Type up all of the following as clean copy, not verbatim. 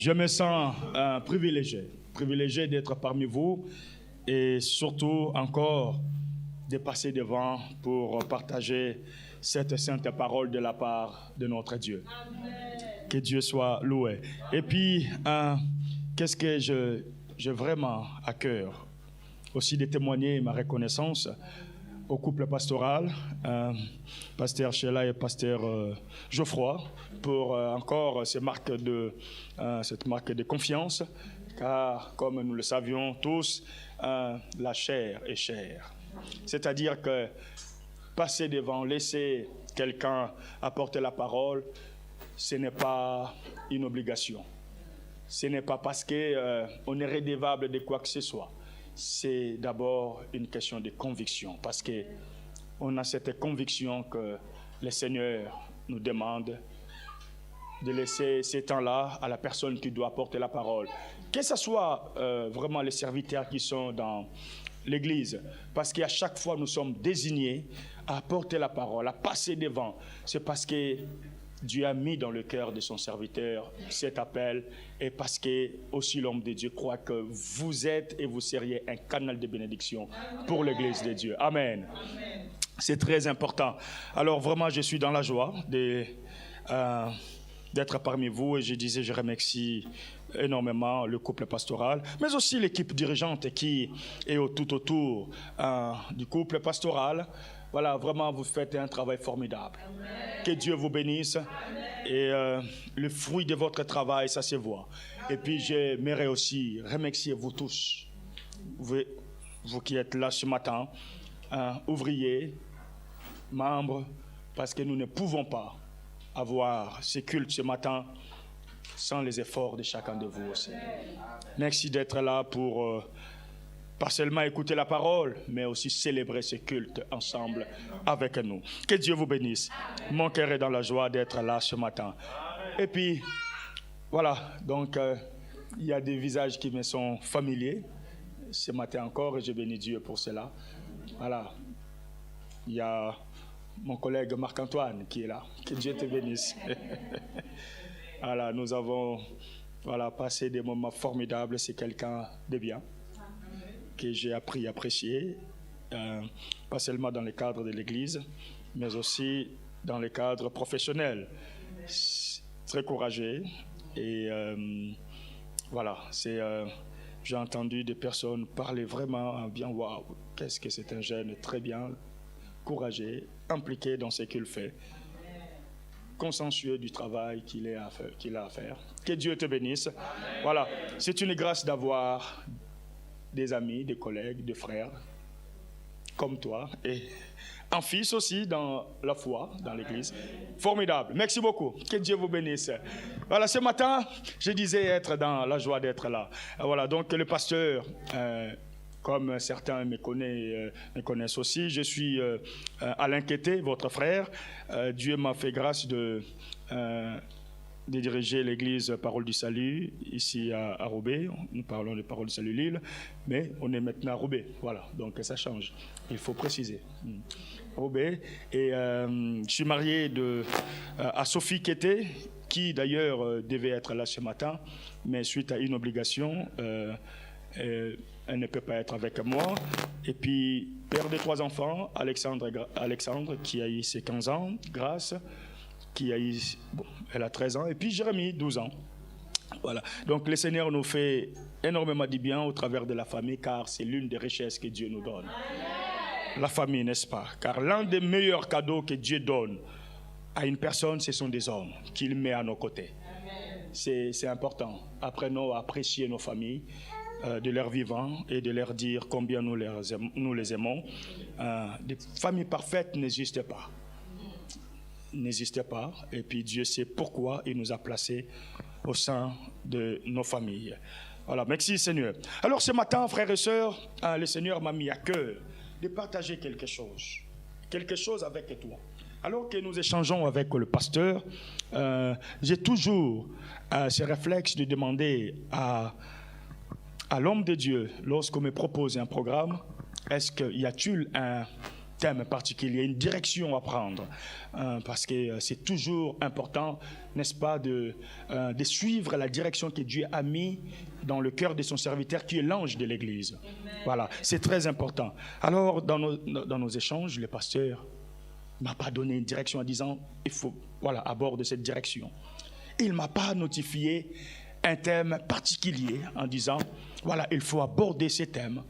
Je me sens privilégié d'être parmi vous et surtout encore de passer devant pour partager cette sainte parole de la part de notre Dieu. Amen. Que Dieu soit loué. Et puis, qu'est-ce que j'ai vraiment à cœur? Aussi de témoigner ma reconnaissance au couple pastoral, pasteur Sheila et pasteur Geoffroy, pour encore cette marque de confiance, car comme nous le savions tous, la chair est chère. C'est-à-dire que passer devant, laisser quelqu'un apporter la parole, ce n'est pas une obligation. Ce n'est pas parce qu'on est redevable de quoi que ce soit. C'est d'abord une question de conviction, parce qu'on a cette conviction que le Seigneur nous demande de laisser ces temps-là à la personne qui doit porter la parole. Que ce soit vraiment les serviteurs qui sont dans l'Église, parce qu'à chaque fois nous sommes désignés à porter la parole, à passer devant. C'est parce que Dieu a mis dans le cœur de son serviteur cet appel, et parce que aussi l'homme de Dieu croit que vous êtes et vous seriez un canal de bénédiction pour l'Église de Dieu. Amen. Amen. C'est très important. Alors vraiment, je suis dans la joie d'être parmi vous, et je remercie énormément le couple pastoral, mais aussi l'équipe dirigeante qui est tout autour du couple pastoral. Voilà, vraiment, vous faites un travail formidable. Amen. Que Dieu vous bénisse. Amen. Et le fruit de votre travail, ça se voit. Amen. Et puis, j'aimerais aussi remercier vous tous, vous qui êtes là ce matin, ouvriers, membres, parce que nous ne pouvons pas avoir ce culte ce matin sans les efforts de chacun de vous aussi. Merci d'être là pour pas seulement écouter la parole, mais aussi célébrer ce culte ensemble avec nous. Que Dieu vous bénisse. Mon cœur est dans la joie d'être là ce matin. Et puis, voilà, donc il y a des visages qui me sont familiers ce matin encore, et je bénis Dieu pour cela. Voilà, il y a mon collègue Marc-Antoine qui est là. Que Dieu te bénisse. Voilà, nous avons passé des moments formidables. C'est quelqu'un de bien que j'ai appris à apprécier, pas seulement dans le cadre de l'Église, mais aussi dans le cadre professionnel. Très courageux. Et voilà, j'ai entendu des personnes parler vraiment bien. Waouh, qu'est-ce que c'est un jeune très bien, courageux, impliqué dans ce qu'il fait, consciencieux du travail qu'il a à faire. Que Dieu te bénisse. Amen. Voilà, c'est une grâce d'avoir des amis, des collègues, des frères comme toi, et un fils aussi dans la foi, dans l'Église. Formidable. Merci beaucoup. Que Dieu vous bénisse. Voilà, ce matin, je disais être dans la joie d'être là. Voilà, donc le pasteur, comme certains me connaissent aussi, je suis Alain Kété, votre frère. Dieu m'a fait grâce de diriger l'église Parole du Salut ici à Roubaix. Nous parlons de Parole du Salut Lille, mais on est maintenant à Roubaix. Voilà, donc ça change. Il faut préciser. Roubaix. Et je suis marié à Sophie Kété, qui d'ailleurs devait être là ce matin, mais suite à une obligation, elle ne peut pas être avec moi. Et puis, père de 3 enfants, Alexandre qui a eu ses 15 ans, Grâce, qui a eu, elle a 13 ans, et puis Jérémie, 12 ans. Voilà. Donc le Seigneur nous fait énormément du bien au travers de la famille, car c'est l'une des richesses que Dieu nous donne. La famille, n'est-ce pas? Car l'un des meilleurs cadeaux que Dieu donne à une personne, ce sont des hommes qu'il met à nos côtés. C'est important. Apprenons à apprécier nos familles, de leur vivant, et de leur dire combien nous les aimons. Des familles parfaites n'existent pas. Et puis Dieu sait pourquoi il nous a placés au sein de nos familles. Voilà, merci Seigneur. Alors ce matin, frères et sœurs, le Seigneur m'a mis à cœur de partager quelque chose avec toi. Alors que nous échangeons avec le pasteur, j'ai toujours ce réflexe de demander à l'homme de Dieu, lorsqu'on me propose un programme, y a-t-il thème particulier, une direction à prendre, parce que c'est toujours important, n'est-ce pas, de suivre la direction que Dieu a mis dans le cœur de son serviteur, qui est l'ange de l'Église. Voilà, c'est très important. Alors, dans nos échanges, le pasteur ne m'a pas donné une direction en disant, il faut, voilà, aborder cette direction. Il ne m'a pas notifié un thème particulier en disant, voilà, il faut aborder ces thèmes.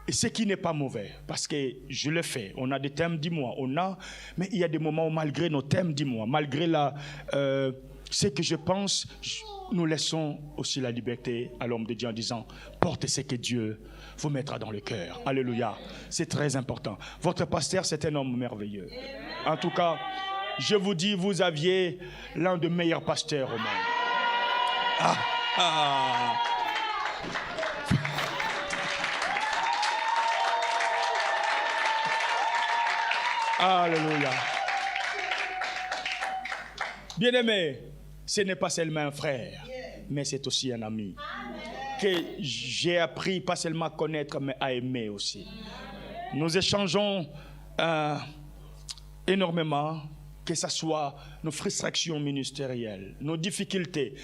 Et ce qui n'est pas mauvais, parce que je le fais. On a des thèmes, dis-moi, mais il y a des moments où malgré nos thèmes, dis-moi, malgré ce que je pense, nous laissons aussi la liberté à l'homme de Dieu en disant, portez ce que Dieu vous mettra dans le cœur. Alléluia. C'est très important. Votre pasteur, c'est un homme merveilleux. En tout cas, je vous dis, vous aviez l'un des meilleurs pasteurs au monde. Alléluia. Bien-aimé, ce n'est pas seulement un frère, mais c'est aussi un ami. Que j'ai appris pas seulement à connaître, mais à aimer aussi. Nous échangeons énormément, que ce soit nos frustrations ministérielles, nos difficultés.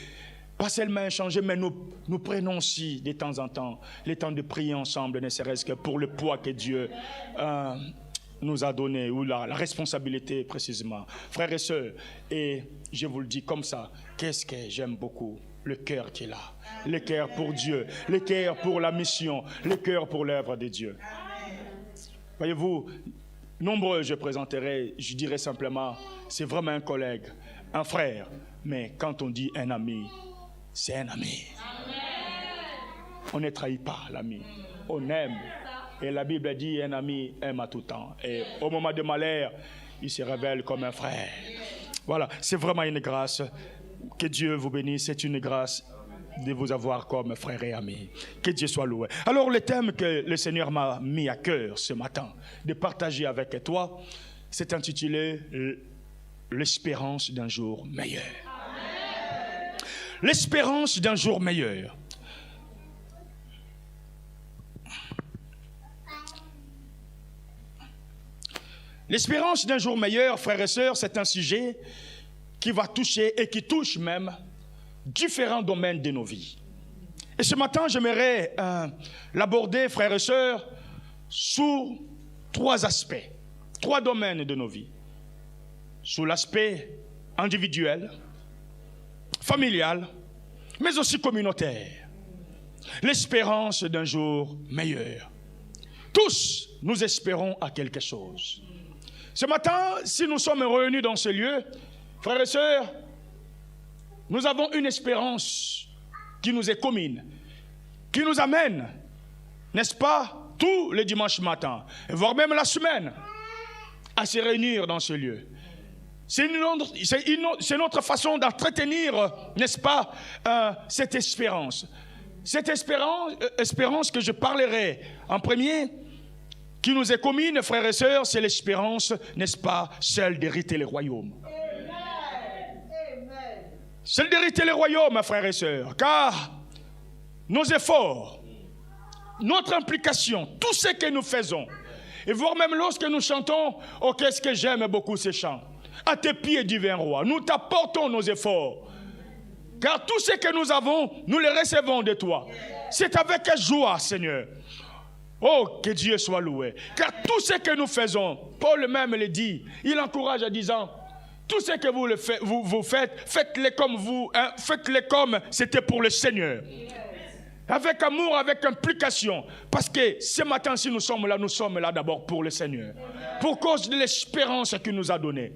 Pas seulement échanger, mais nous prenons aussi de temps en temps le temps de prier ensemble, ne serait-ce que pour le poids que Dieu nous a donné, ou la responsabilité précisément. Frères et sœurs, et je vous le dis comme ça, qu'est-ce que j'aime beaucoup? Le cœur qui est là, le cœur pour Dieu, le cœur pour la mission, le cœur pour l'œuvre de Dieu. Voyez-vous, nombreux je présenterai, je dirais simplement, c'est vraiment un collègue, un frère, mais quand on dit un ami, c'est un ami. On ne trahit pas l'ami, on aime. Et la Bible dit, un ami aime à tout temps. Et au moment de malheur, il se révèle comme un frère. Voilà, c'est vraiment une grâce. Que Dieu vous bénisse, c'est une grâce de vous avoir comme frère et ami. Que Dieu soit loué. Alors, le thème que le Seigneur m'a mis à cœur ce matin, de partager avec toi, c'est intitulé « L'espérance d'un jour meilleur ». L'espérance d'un jour meilleur. L'espérance d'un jour meilleur, frères et sœurs, c'est un sujet qui va toucher et qui touche même différents domaines de nos vies. Et ce matin, j'aimerais l'aborder, frères et sœurs, sous 3 aspects, 3 domaines de nos vies. Sous l'aspect individuel, familial, mais aussi communautaire. L'espérance d'un jour meilleur. Tous, nous espérons à quelque chose. Ce matin, si nous sommes réunis dans ce lieu, frères et sœurs, nous avons une espérance qui nous est commune, qui nous amène, n'est-ce pas, tous les dimanches matins, voire même la semaine, à se réunir dans ce lieu. C'est notre façon d'entretenir, n'est-ce pas, cette espérance. Cette espérance que je parlerai en premier, qui nous est commune, frères et sœurs, c'est l'espérance, n'est-ce pas, celle d'hériter le royaume. Celle d'hériter le royaume, frères et sœurs, car nos efforts, notre implication, tout ce que nous faisons, et voire même lorsque nous chantons, oh qu'est-ce que j'aime beaucoup ces chants, à tes pieds divin roi, nous t'apportons nos efforts, car tout ce que nous avons, nous les recevons de toi. C'est avec joie, Seigneur. Oh, que Dieu soit loué. Car tout ce que nous faisons, Paul même le dit, il encourage en disant, tout ce que vous faites, faites-le comme faites-le comme c'était pour le Seigneur. Avec amour, avec implication. Parce que ce matin, si nous sommes là d'abord pour le Seigneur. Pour cause de l'espérance qu'il nous a donnée.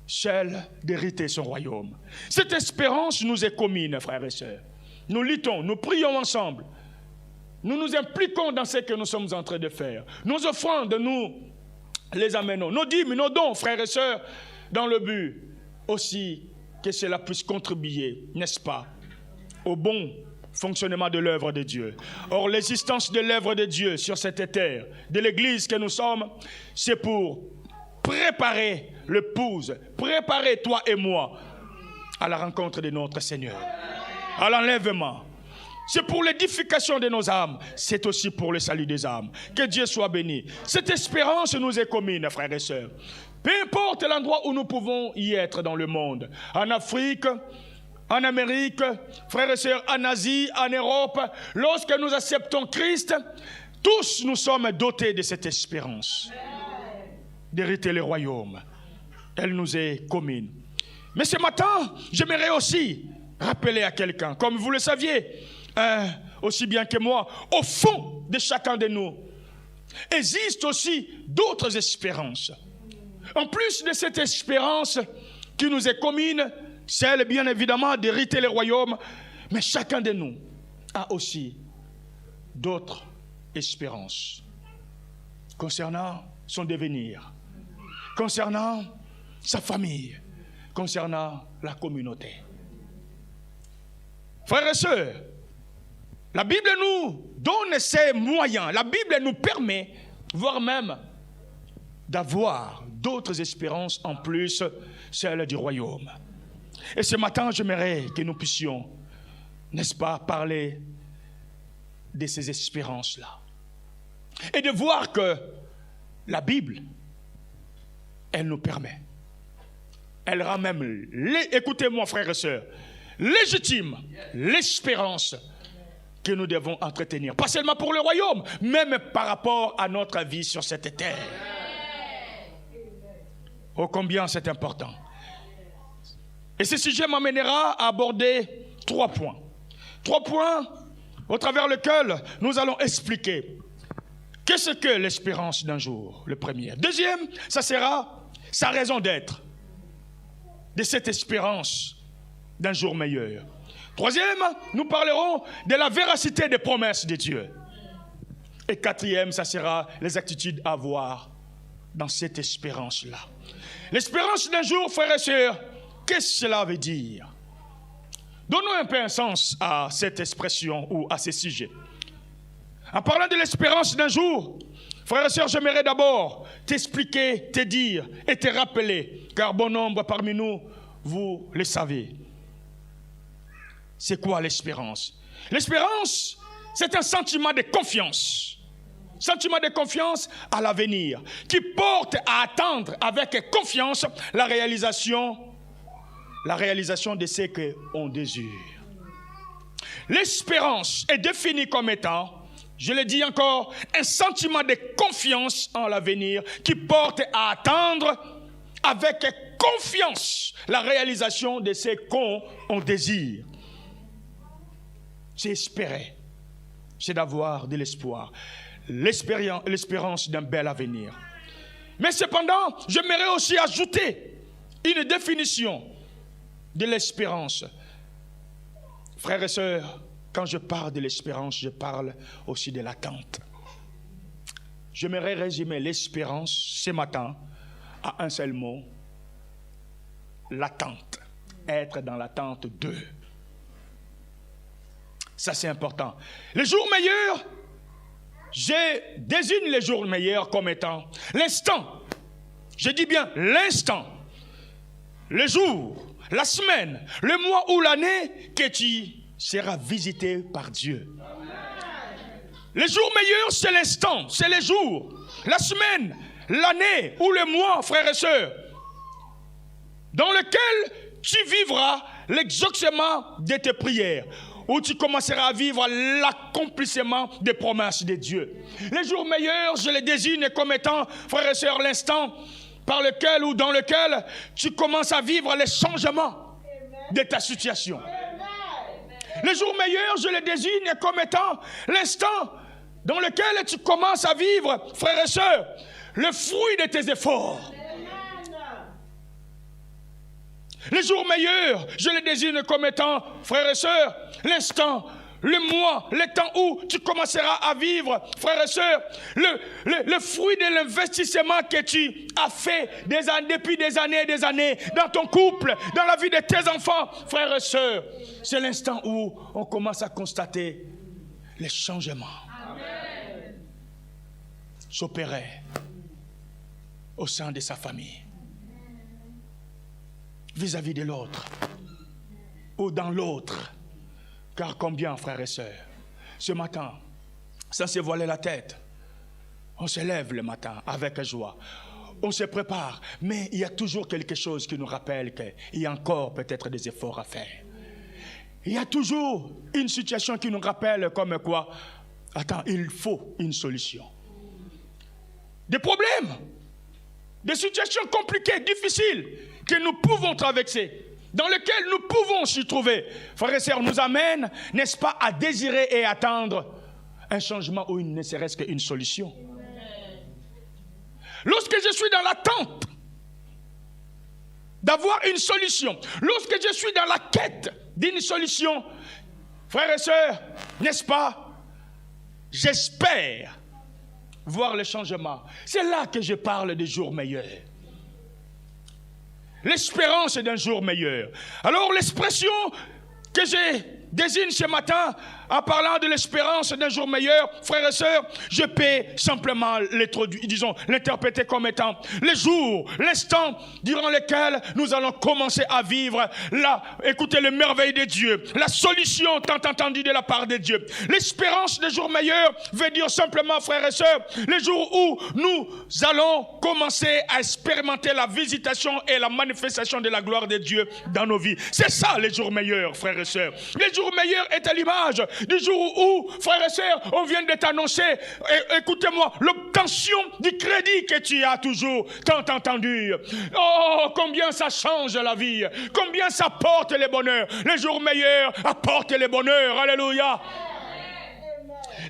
Celle d'hériter son royaume. Cette espérance nous est commune, frères et sœurs. Nous luttons, nous prions ensemble. Nous nous impliquons dans ce que nous sommes en train de faire. Nos offrandes, nous les amenons. Nos dîmes, nos dons, frères et sœurs, dans le but aussi que cela puisse contribuer, n'est-ce pas, au bon fonctionnement de l'œuvre de Dieu. Or, l'existence de l'œuvre de Dieu sur cette terre, de l'Église que nous sommes, c'est pour préparer l'épouse, préparer toi et moi à la rencontre de notre Seigneur, à l'enlèvement. c'est pour l'édification de nos âmes, c'est aussi pour le salut des âmes. Que Dieu soit béni. Cette espérance nous est commune, frères et sœurs. Peu importe l'endroit où nous pouvons y être dans le monde, en Afrique, en Amérique, frères et sœurs, en Asie, en Europe, lorsque nous acceptons Christ, tous nous sommes dotés de cette espérance d'hériter le royaume. Elle nous est commune. Mais ce matin, j'aimerais aussi rappeler à quelqu'un, comme vous le saviez, aussi bien que moi, au fond de chacun de nous, existent aussi d'autres espérances. En plus de cette espérance qui nous est commune, celle bien évidemment d'hériter le royaume, mais chacun de nous a aussi d'autres espérances concernant son devenir, concernant sa famille, concernant la communauté. Frères et sœurs, la Bible nous donne ses moyens, la Bible nous permet, voire même, d'avoir d'autres espérances en plus, celle du royaume. Et ce matin, j'aimerais que nous puissions, n'est-ce pas, parler de ces espérances-là. Et de voir que la Bible, elle nous permet. Elle rend même, écoutez-moi frères et sœurs, légitime l'espérance que nous devons entretenir. Pas seulement pour le royaume, même par rapport à notre vie sur cette terre. Oh, combien c'est important. Et ce sujet m'amènera à aborder 3 points. 3 points au travers lesquels nous allons expliquer qu'est-ce que l'espérance d'un jour, le premier. Deuxième, ça sera sa raison d'être, de cette espérance d'un jour meilleur. Troisième, nous parlerons de la véracité des promesses de Dieu. Et quatrième, ça sera les attitudes à avoir dans cette espérance-là. L'espérance d'un jour, frères et sœurs, qu'est-ce que cela veut dire? Donnons un peu un sens à cette expression ou à ce sujet. En parlant de l'espérance d'un jour, frères et sœurs, j'aimerais d'abord t'expliquer, te dire et te rappeler, car bon nombre parmi nous, vous le savez. C'est quoi l'espérance? L'espérance, c'est un sentiment de confiance. Sentiment de confiance à l'avenir, qui porte à attendre avec confiance la réalisation de ce qu'on désire. L'espérance est définie comme étant, je le dis encore, un sentiment de confiance en l'avenir qui porte à attendre avec confiance la réalisation de ce qu'on désire. C'est espérer, c'est d'avoir de l'espoir, l'espérance d'un bel avenir. Mais cependant, j'aimerais aussi ajouter une définition de l'espérance. Frères et sœurs, quand je parle de l'espérance, je parle aussi de l'attente. J'aimerais résumer l'espérance ce matin à un seul mot: l'attente. Être dans l'attente de. Ça, c'est important. Les jours meilleurs, je désigne les jours meilleurs comme étant l'instant. Je dis bien l'instant, le jour, la semaine, le mois ou l'année que tu seras visité par Dieu. Les jours meilleurs, c'est l'instant, c'est les jours, la semaine, l'année ou le mois, frères et sœurs, dans lequel tu vivras l'exaucement de tes prières, où tu commenceras à vivre l'accomplissement des promesses de Dieu. Les jours meilleurs, je les désigne comme étant, frères et sœurs, l'instant par lequel ou dans lequel tu commences à vivre les changements de ta situation. Les jours meilleurs, je les désigne comme étant l'instant dans lequel tu commences à vivre, frères et sœurs, le fruit de tes efforts. Les jours meilleurs, je les désigne comme étant, frères et sœurs, l'instant, le mois, le temps où tu commenceras à vivre, frères et sœurs, le fruit de l'investissement que tu as fait depuis des années dans ton couple, dans la vie de tes enfants, frères et sœurs. C'est l'instant où on commence à constater les changements s'opérer au sein de sa famille, vis-à-vis de l'autre, ou dans l'autre, Car combien, frères et sœurs, ce matin, sans se voiler la tête, on se lève le matin avec joie. On se prépare, mais il y a toujours quelque chose qui nous rappelle qu'il y a encore peut-être des efforts à faire. Il y a toujours une situation qui nous rappelle comme quoi, attends, il faut une solution. Des problèmes, des situations compliquées, difficiles, que nous pouvons traverser, dans lesquelles nous pouvons s'y trouver, frères et sœurs, nous amènent, n'est-ce pas, à désirer et attendre un changement ou ne serait-ce qu'une solution. Lorsque je suis dans l'attente d'avoir une solution, lorsque je suis dans la quête d'une solution, frères et sœurs, n'est-ce pas, j'espère voir le changement. C'est là que je parle des jours meilleurs. L'espérance d'un jour meilleur. Alors l'expression que je désigne ce matin en parlant de l'espérance d'un jour meilleur, frères et sœurs, je peux simplement l'interpréter comme étant les jours, l'instant durant lequel nous allons commencer à vivre écoutez les merveilles de Dieu, la solution tant entendue de la part de Dieu. L'espérance des jours meilleurs veut dire simplement, frères et sœurs, les jours où nous allons commencer à expérimenter la visitation et la manifestation de la gloire de Dieu dans nos vies. C'est ça les jours meilleurs, frères et sœurs. Les jours meilleurs est à l'image du jour où, frères et sœurs, on vient de t'annoncer, écoutez-moi, l'obtention du crédit que tu as toujours tant entendu. Oh, combien ça change la vie, combien ça apporte les bonheurs. Les jours meilleurs apportent les bonheurs, alléluia.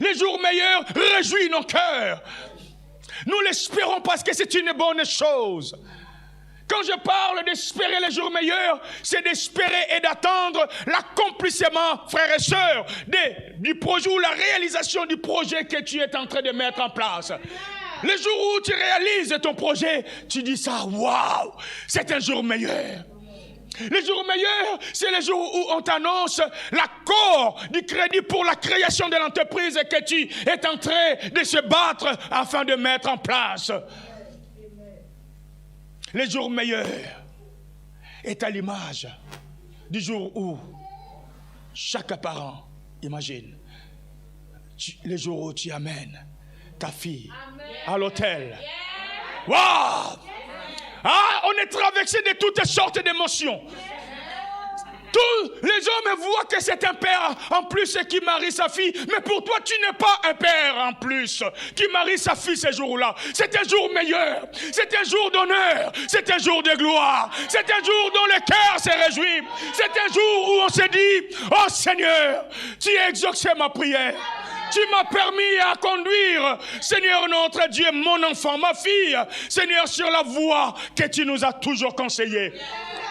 Les jours meilleurs réjouissent nos cœurs. Nous l'espérons parce que c'est une bonne chose. Quand je parle d'espérer les jours meilleurs, c'est d'espérer et d'attendre l'accomplissement, frères et sœurs, du projet ou la réalisation du projet que tu es en train de mettre en place. Les jours où tu réalises ton projet, tu dis ça, waouh, c'est un jour meilleur. Les jours meilleurs, c'est les jours où on t'annonce l'accord du crédit pour la création de l'entreprise que tu es en train de se battre afin de mettre en place. Les jours meilleurs est à l'image du jour où chaque parent, imagine, les jours où tu amènes ta fille à l'hôtel. Waouh! Ah, on est traversé de toutes sortes d'émotions. Tous les hommes voient que c'est un père en plus qui marie sa fille. Mais pour toi, tu n'es pas un père en plus qui marie sa fille ce jour-là. C'est un jour meilleur. C'est un jour d'honneur. C'est un jour de gloire. C'est un jour dont le cœur se réjouit. C'est un jour où on se dit, oh Seigneur, tu as exaucé ma prière. Tu m'as permis à conduire, Seigneur notre Dieu, mon enfant, ma fille, Seigneur, sur la voie que tu nous as toujours conseillée.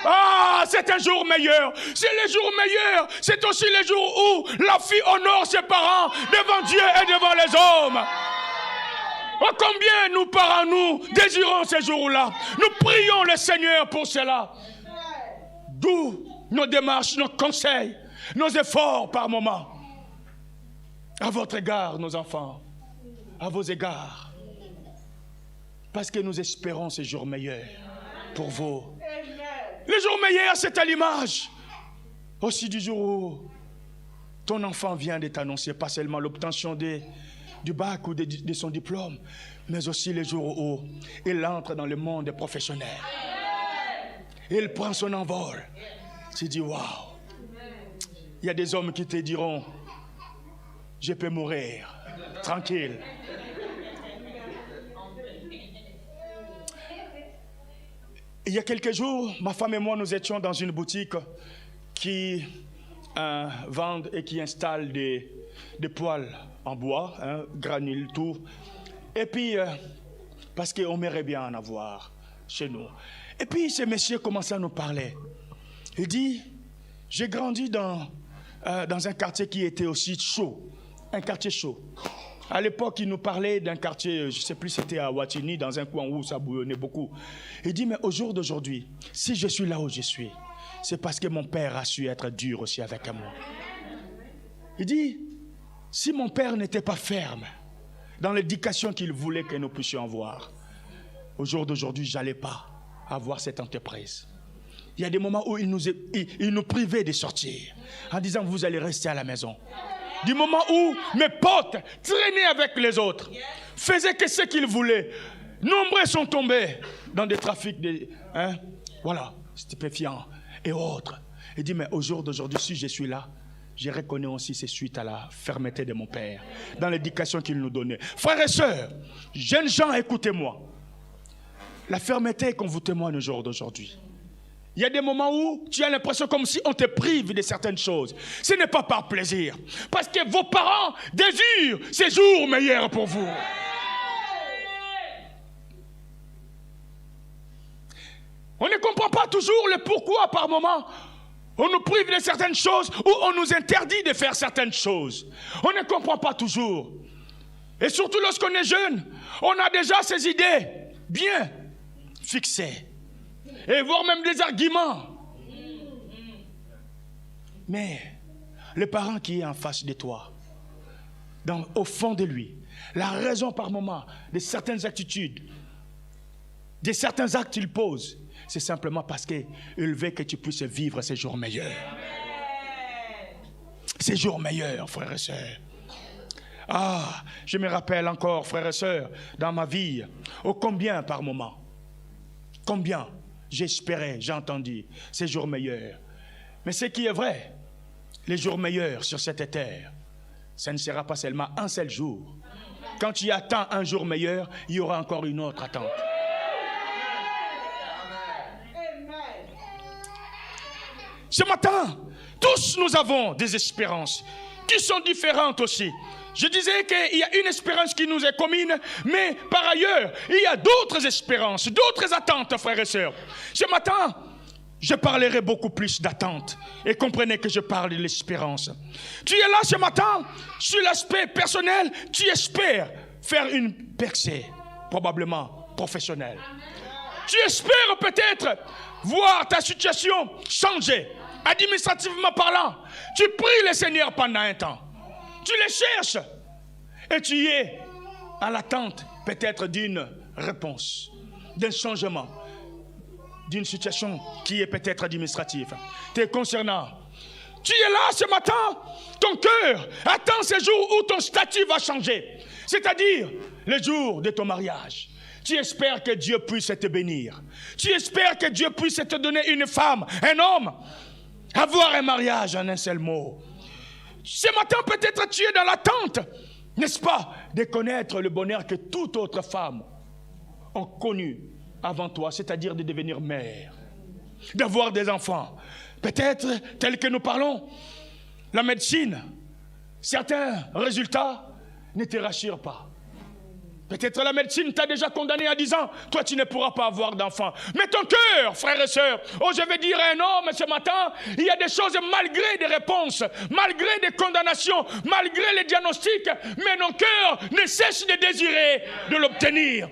Ah, c'est un jour meilleur. C'est les jours meilleurs. C'est aussi les jours où la fille honore ses parents devant Dieu et devant les hommes. Oh, combien nous parents, nous désirons ces jours-là. Nous prions le Seigneur pour cela. D'où nos démarches, nos conseils, nos efforts par moment. À votre égard, nos enfants, à vos égards. Parce que nous espérons ces jours meilleurs pour vous. Les jours meilleurs, c'est à l'image aussi du jour où ton enfant vient de t'annoncer pas seulement l'obtention du bac ou de son diplôme, mais aussi les jours où il entre dans le monde professionnel. Il prend son envol. Tu dis, waouh. Il y a des hommes qui te diront, je peux mourir, tranquille. Il y a quelques jours, ma femme et moi, nous étions dans une boutique qui vend et qui installe des poêles en bois, granule, tout. Et puis, parce qu'on aimerait bien en avoir chez nous. Et puis, ce monsieur commençait à nous parler. Il dit, j'ai grandi dans un quartier qui était aussi chaud. Un quartier chaud. À l'époque, il nous parlait d'un quartier, je ne sais plus, c'était à Watini, dans un coin où ça bouillonnait beaucoup. Il dit, mais au jour d'aujourd'hui, si je suis là où je suis, c'est parce que mon père a su être dur aussi avec moi. Il dit, si mon père n'était pas ferme dans l'éducation qu'il voulait que nous puissions avoir, au jour d'aujourd'hui, je n'allais pas avoir cette entreprise. Il y a des moments où il nous privait de sortir, en disant vous allez rester à la maison. Du moment où mes potes traînaient avec les autres, faisaient que ce qu'ils voulaient. Nombreux sont tombés dans des trafics de, stupéfiants et autres. Il dit, mais au jour d'aujourd'hui, si je suis là, je reconnais aussi c'est suite à la fermeté de mon père, dans l'éducation qu'il nous donnait. Frères et sœurs, jeunes gens, écoutez-moi. La fermeté qu'on vous témoigne au jour d'aujourd'hui. Il y a des moments où tu as l'impression comme si on te prive de certaines choses. Ce n'est pas par plaisir. Parce que vos parents désirent ces jours meilleurs pour vous. On ne comprend pas toujours le pourquoi par moment. On nous prive de certaines choses ou on nous interdit de faire certaines choses. On ne comprend pas toujours. Et surtout lorsqu'on est jeune, on a déjà ces idées bien fixées. Et voire même des arguments. Mais le parent qui est en face de toi, au fond de lui, la raison par moment de certaines attitudes, de certains actes qu'il pose, c'est simplement parce qu'il veut que tu puisses vivre ces jours meilleurs. Ces jours meilleurs, frères et sœurs. Ah, je me rappelle encore, frères et sœurs, dans ma vie, ô combien par moment, combien j'espérais, j'ai entendu, ces jours meilleurs. Mais ce qui est vrai, les jours meilleurs sur cette terre, ça ne sera pas seulement un seul jour. Quand tu attends un jour meilleur, il y aura encore une autre attente. Ce matin, tous nous avons des espérances qui sont différentes aussi. Je disais qu'il y a une espérance qui nous est commune, mais par ailleurs, il y a d'autres espérances, d'autres attentes, frères et sœurs. Ce matin, je parlerai beaucoup plus d'attentes. Et comprenez que je parle de l'espérance. Tu es là ce matin, sur l'aspect personnel, tu espères faire une percée, probablement professionnelle. Tu espères peut-être voir ta situation changer. Administrativement parlant, tu pries le Seigneur pendant un temps. Tu le cherches. Et tu es à l'attente peut-être d'une réponse, d'un changement, d'une situation qui est peut-être administrative. Te concernant. Tu es là ce matin, ton cœur attend ce jour où ton statut va changer. C'est-à-dire le jour de ton mariage. Tu espères que Dieu puisse te bénir. Tu espères que Dieu puisse te donner une femme, un homme. Avoir un mariage en un seul mot. Ce matin, peut-être tu es dans l'attente, n'est-ce pas, de connaître le bonheur que toute autre femme a connu avant toi, c'est-à-dire de devenir mère, d'avoir des enfants. Peut-être, tel que nous parlons, la médecine, certains résultats ne te rassurent pas. Peut-être la médecine t'a déjà condamné à 10 ans. Toi, tu ne pourras pas avoir d'enfant. Mais ton cœur, frères et sœurs, je vais dire à un homme ce matin, il y a des choses malgré des réponses, malgré des condamnations, malgré les diagnostics, mais ton cœur ne cesse de désirer de l'obtenir.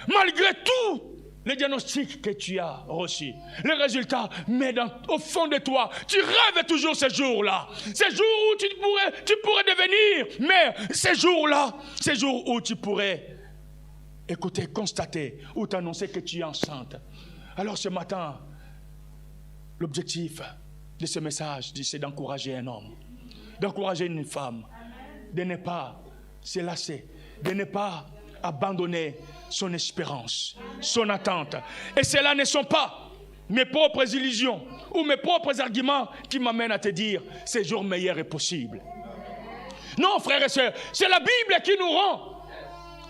Malgré tout, les diagnostics que tu as reçus, les résultats, mais au fond de toi, tu rêves toujours ces jours-là. Ces jours où tu pourrais devenir mère. Ces jours-là, ces jours où tu pourrais écouter, constater, ou t'annoncer que tu es enceinte. Alors ce matin, l'objectif de ce message, c'est d'encourager un homme, d'encourager une femme, de ne pas se lasser, de ne pas abandonner son espérance, son attente. Et cela ne sont pas mes propres illusions ou mes propres arguments qui m'amènent à te dire ce jour meilleur est possible. Non, frères et sœurs, c'est la Bible qui nous rend,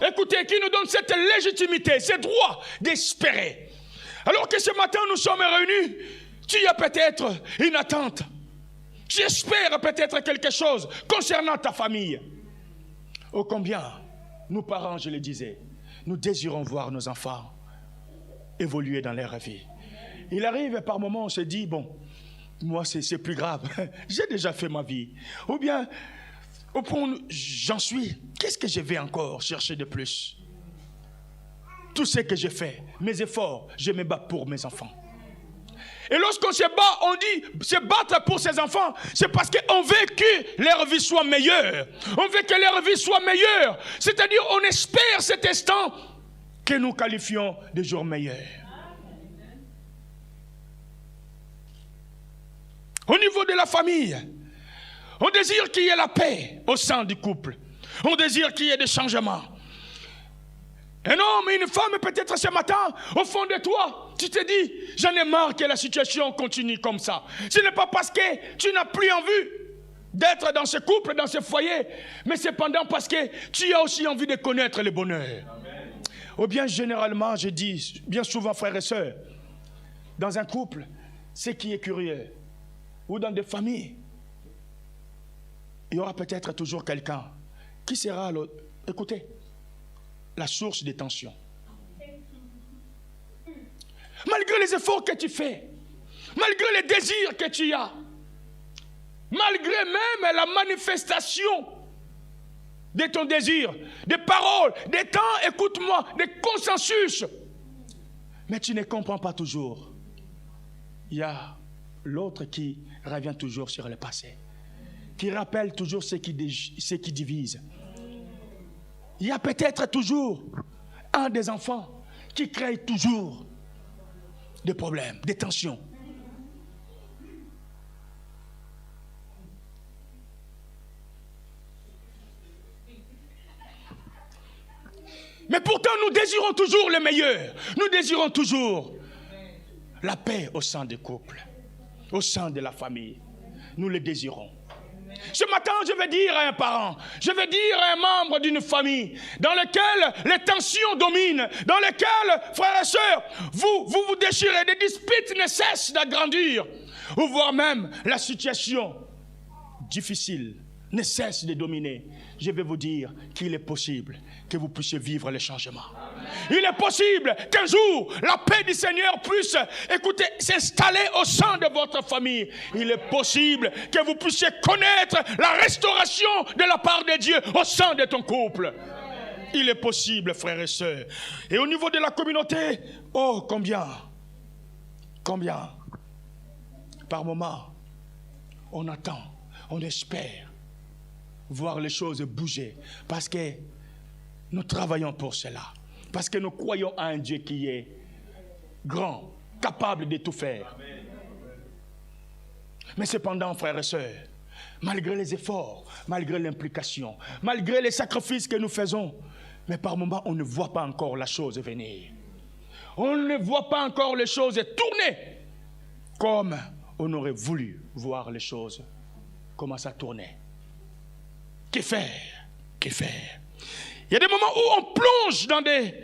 écoutez, qui nous donne cette légitimité, ce droit d'espérer. Alors que ce matin nous sommes réunis, tu as peut-être une attente. Tu espères peut-être quelque chose concernant ta famille. Oh combien nous parents, je le disais, nous désirons voir nos enfants évoluer dans leur vie. Il arrive par moments, on se dit, bon, moi c'est plus grave, j'ai déjà fait ma vie. Ou bien, au point où j'en suis, qu'est-ce que je vais encore chercher de plus? Tout ce que j'ai fait, mes efforts, je me bats pour mes enfants. Et lorsqu'on se bat, on dit se battre pour ses enfants, c'est parce qu'on veut que leur vie soit meilleure. On veut que leur vie soit meilleure. C'est-à-dire, on espère cet instant que nous qualifions de jours meilleurs. niveau de la famille, on désire qu'il y ait la paix au sein du couple. On désire qu'il y ait des changements. Un homme et une femme, peut-être ce matin, au fond de toi, tu te dis, j'en ai marre que la situation continue comme ça. Ce n'est pas parce que tu n'as plus envie d'être dans ce couple, dans ce foyer, mais cependant parce que tu as aussi envie de connaître le bonheur. Amen. Ou bien généralement, je dis, bien souvent frères et sœurs, dans un couple, ce qui est curieux, ou dans des familles, il y aura peut-être toujours quelqu'un qui sera, écoutez, la source des tensions. Malgré les efforts que tu fais, malgré les désirs que tu as, malgré même la manifestation de ton désir, des paroles, des temps, écoute-moi, des consensus, mais tu ne comprends pas toujours. Il y a l'autre qui revient toujours sur le passé, qui rappelle toujours ce qui divise. Il y a peut-être toujours un des enfants qui crée toujours des problèmes, des tensions. Mais pourtant, nous désirons toujours le meilleur. Nous désirons toujours la paix au sein des couples, au sein de la famille. Nous le désirons. Ce matin, je vais dire à un parent, je vais dire à un membre d'une famille dans lequel les tensions dominent, dans lequel, frères et sœurs, vous déchirez, des disputes ne cessent d'agrandir, ou voire même la situation difficile ne cesse de dominer. Je vais vous dire qu'il est possible que vous puissiez vivre les changements. Il est possible qu'un jour, la paix du Seigneur puisse, écoutez, s'installer au sein de votre famille. Il est possible que vous puissiez connaître la restauration de la part de Dieu au sein de ton couple. Il est possible, frères et sœurs. Et au niveau de la communauté, oh, combien, par moment, on attend, on espère voir les choses bouger, parce que nous travaillons pour cela, parce que nous croyons à un Dieu qui est grand, capable de tout faire. Amen. Mais cependant, frères et sœurs, malgré les efforts, malgré l'implication, malgré les sacrifices que nous faisons, mais par moments, on ne voit pas encore la chose venir. On ne voit pas encore les choses tourner comme on aurait voulu voir les choses commencer à tourner. Que faire? Que faire? Il y a des moments où on plonge dans des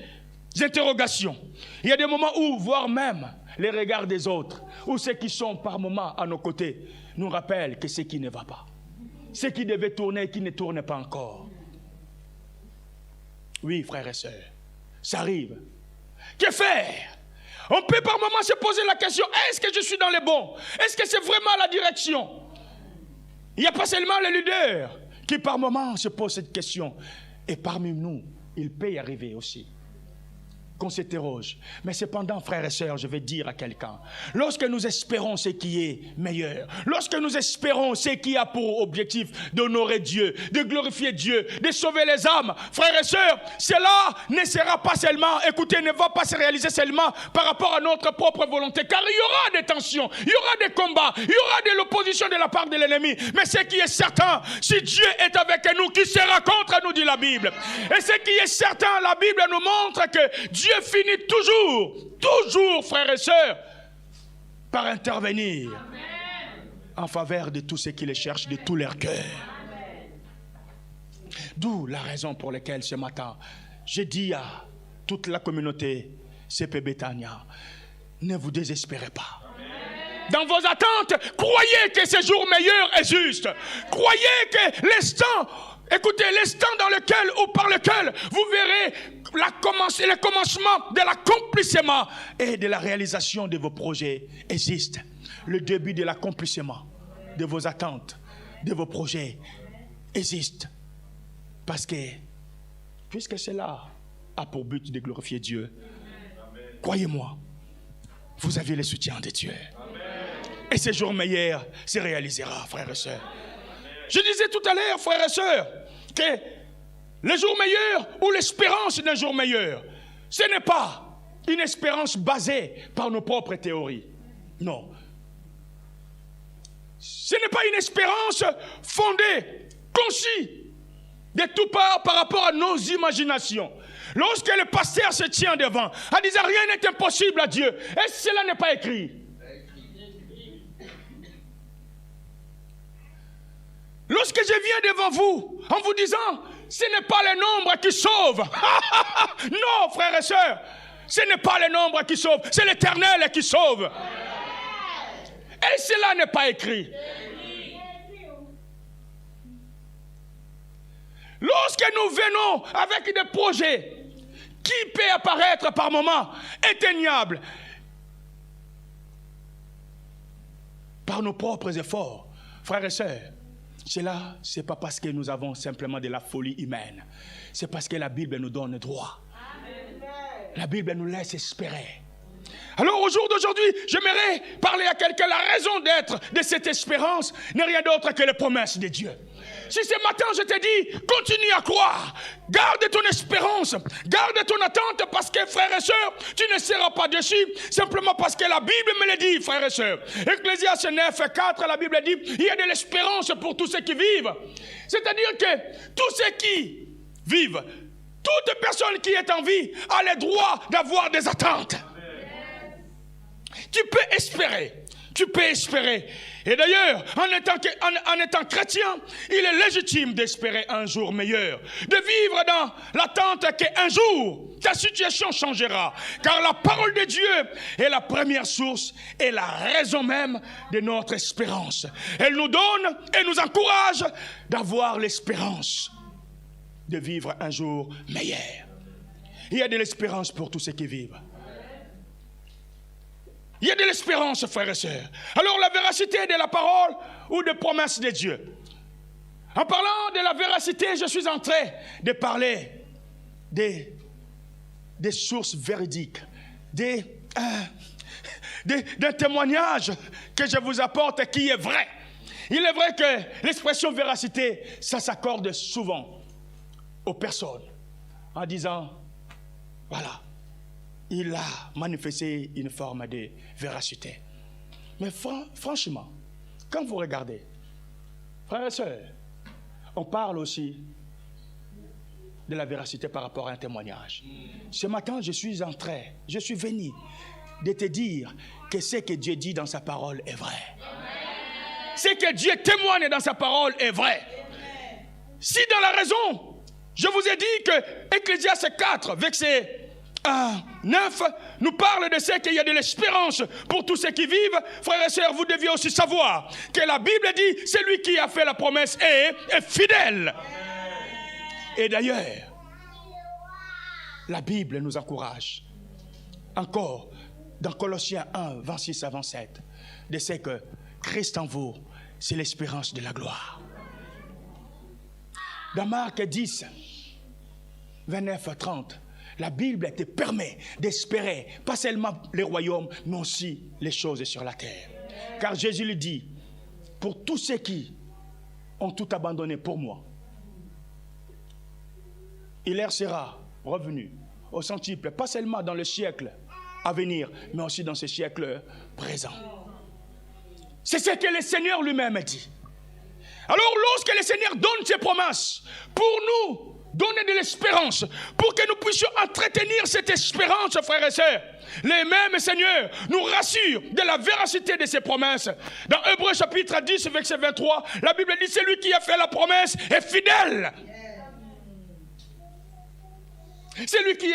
interrogations. Il y a des moments où, voire même les regards des autres, ou ceux qui sont par moments à nos côtés, nous rappellent que ce qui ne va pas. Ce qui devait tourner et qui ne tourne pas encore. Oui, frères et sœurs, ça arrive. Que faire? On peut par moments se poser la question, est-ce que je suis dans les bons? Est-ce que c'est vraiment la direction? Il n'y a pas seulement les leaders qui par moments se posent cette question. Et parmi nous, il peut y arriver aussi qu'on s'interroge. Mais cependant, frères et sœurs, je vais dire à quelqu'un, lorsque nous espérons ce qui est meilleur, lorsque nous espérons ce qui a pour objectif d'honorer Dieu, de glorifier Dieu, de sauver les âmes, frères et sœurs, cela ne sera pas seulement, écoutez, ne va pas se réaliser seulement par rapport à notre propre volonté, car il y aura des tensions, il y aura des combats, il y aura de l'opposition de la part de l'ennemi. Mais ce qui est certain, si Dieu est avec nous, qui sera contre nous, dit la Bible. Et ce qui est certain, la Bible nous montre que Dieu finit toujours, frères et sœurs, par intervenir. Amen. En faveur de tous ceux qui les cherchent de tout leur cœur. D'où la raison pour laquelle ce matin, je dis à toute la communauté CP Bethania, ne vous désespérez pas. Amen. Dans vos attentes, croyez que ce jour meilleur est juste. Croyez que l'instant, écoutez, l'instant dans lequel ou par lequel vous verrez le commencement de l'accomplissement et de la réalisation de vos projets existe. Le début de l'accomplissement de vos attentes, de vos projets existe. Parce que, puisque cela a pour but de glorifier Dieu, croyez-moi, vous avez le soutien de Dieu. Et ce jour meilleur se réalisera, frères et sœurs. Je disais tout à l'heure, frères et sœurs, que le jour meilleur ou l'espérance d'un jour meilleur, ce n'est pas une espérance basée par nos propres théories. Non. Ce n'est pas une espérance fondée, conçue de tout part par rapport à nos imaginations. Lorsque le pasteur se tient devant, en disant rien n'est impossible à Dieu, et cela n'est pas écrit. Lorsque je viens devant vous, en vous disant, ce n'est pas le nombre qui sauve. Non, frères et sœurs, ce n'est pas le nombre qui sauve, c'est l'Éternel qui sauve. Et cela n'est pas écrit. Lorsque nous venons avec des projets qui peut apparaître par moments atteignables par nos propres efforts, frères et sœurs, cela, ce n'est pas parce que nous avons simplement de la folie humaine. C'est parce que la Bible nous donne droit. La Bible nous laisse espérer. Alors au jour d'aujourd'hui, j'aimerais parler à quelqu'un. La raison d'être de cette espérance n'est rien d'autre que les promesses de Dieu. Si ce matin je te dis, continue à croire, garde ton espérance, garde ton attente, parce que frères et sœurs, tu ne seras pas déçus, simplement parce que la Bible me le dit, frères et sœurs. Ecclésiaste 9:4, la Bible dit, il y a de l'espérance pour tous ceux qui vivent. C'est-à-dire que tous ceux qui vivent, toute personne qui est en vie a le droit d'avoir des attentes. Tu peux espérer. Tu peux espérer. Et d'ailleurs, en étant chrétien, il est légitime d'espérer un jour meilleur. De vivre dans l'attente qu'un jour, ta situation changera. Car la parole de Dieu est la première source et la raison même de notre espérance. Elle nous donne et nous encourage d'avoir l'espérance de vivre un jour meilleur. Il y a de l'espérance pour tous ceux qui vivent. Il y a de l'espérance, frères et sœurs. Alors la véracité de la parole ou des promesses de Dieu. En parlant de la véracité, je suis en train de parler des sources véridiques, d'un témoignage que je vous apporte qui est vrai. Il est vrai que l'expression véracité, ça s'accorde souvent aux personnes en disant, voilà, il a manifesté une forme de véracité. Mais franchement, quand vous regardez, frères et sœurs, on parle aussi de la véracité par rapport à un témoignage. Ce matin, je suis venu de te dire que ce que Dieu dit dans sa parole est vrai. Ce que Dieu témoigne dans sa parole est vrai. Si dans la raison, je vous ai dit que Ecclésiaste 4, verset 9 nous parle de ce qu'il y a de l'espérance pour tous ceux qui vivent. Frères et sœurs, vous deviez aussi savoir que la Bible dit celui qui a fait la promesse est fidèle. Et d'ailleurs, la Bible nous encourage encore dans Colossiens 1, 26 à 27 de ce que Christ en vous, c'est l'espérance de la gloire. Dans Marc 10, 29 à 30, la Bible te permet d'espérer, pas seulement les royaumes, mais aussi les choses sur la terre. Car Jésus lui dit, pour tous ceux qui ont tout abandonné pour moi, il leur sera revenu au centuple, pas seulement dans le siècle à venir, mais aussi dans ce siècle présent. C'est ce que le Seigneur lui-même dit. Alors lorsque le Seigneur donne ses promesses pour nous, donner de l'espérance, pour que nous puissions entretenir cette espérance, frères et sœurs. Les mêmes Seigneurs nous rassurent de la véracité de ses promesses. Dans Hébreux chapitre 10, verset 23, la Bible dit, celui qui a fait la promesse est fidèle. Celui qui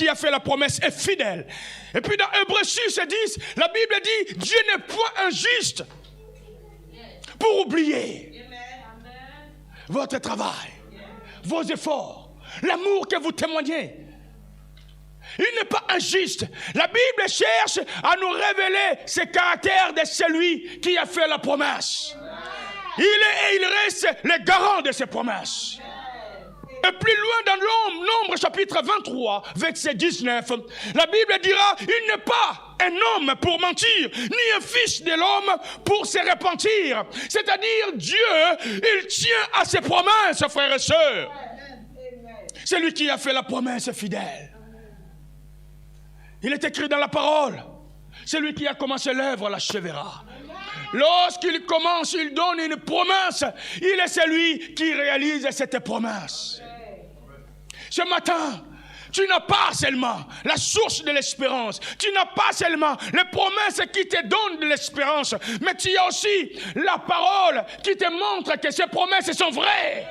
a fait la promesse est fidèle. Et puis dans Hébreux 6, 10, la Bible dit, Dieu n'est point injuste pour oublier votre travail, vos efforts, l'amour que vous témoignez. Il n'est pas injuste. La Bible cherche à nous révéler ce caractère de celui qui a fait la promesse. Il est et il reste le garant de ses promesses. Et plus loin dans Nombre chapitre 23, verset 19, la Bible dira, il n'est pas un homme pour mentir, ni un fils de l'homme pour se repentir. C'est-à-dire Dieu, il tient à ses promesses, frères et sœurs. C'est lui qui a fait la promesse fidèle. Il est écrit dans la parole, celui qui a commencé l'œuvre l'achèvera. lorsqu'il commence, il donne une promesse. Il est celui qui réalise cette promesse. Ce matin, tu n'as pas seulement la source de l'espérance, tu n'as pas seulement les promesses qui te donnent de l'espérance, mais tu as aussi la parole qui te montre que ces promesses sont vraies.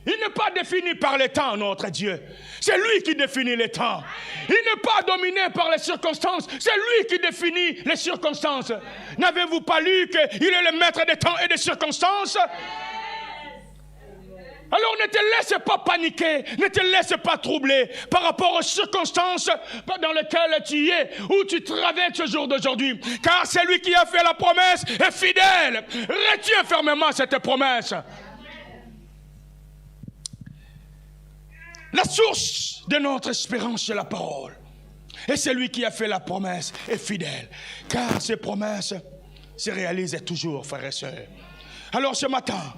Il n'est pas défini par les temps, notre Dieu. C'est lui qui définit les temps. Il n'est pas dominé par les circonstances. C'est lui qui définit les circonstances. N'avez-vous pas lu qu'il est le maître des temps et des circonstances? Alors ne te laisse pas paniquer, ne te laisse pas troubler par rapport aux circonstances dans lesquelles tu es, où tu traverses ce jour d'aujourd'hui. Car celui qui a fait la promesse est fidèle. Retiens fermement cette promesse. La source de notre espérance, c'est la parole. Et celui qui a fait la promesse est fidèle. Car ces promesses se réalisent toujours, frères et sœurs. Alors ce matin,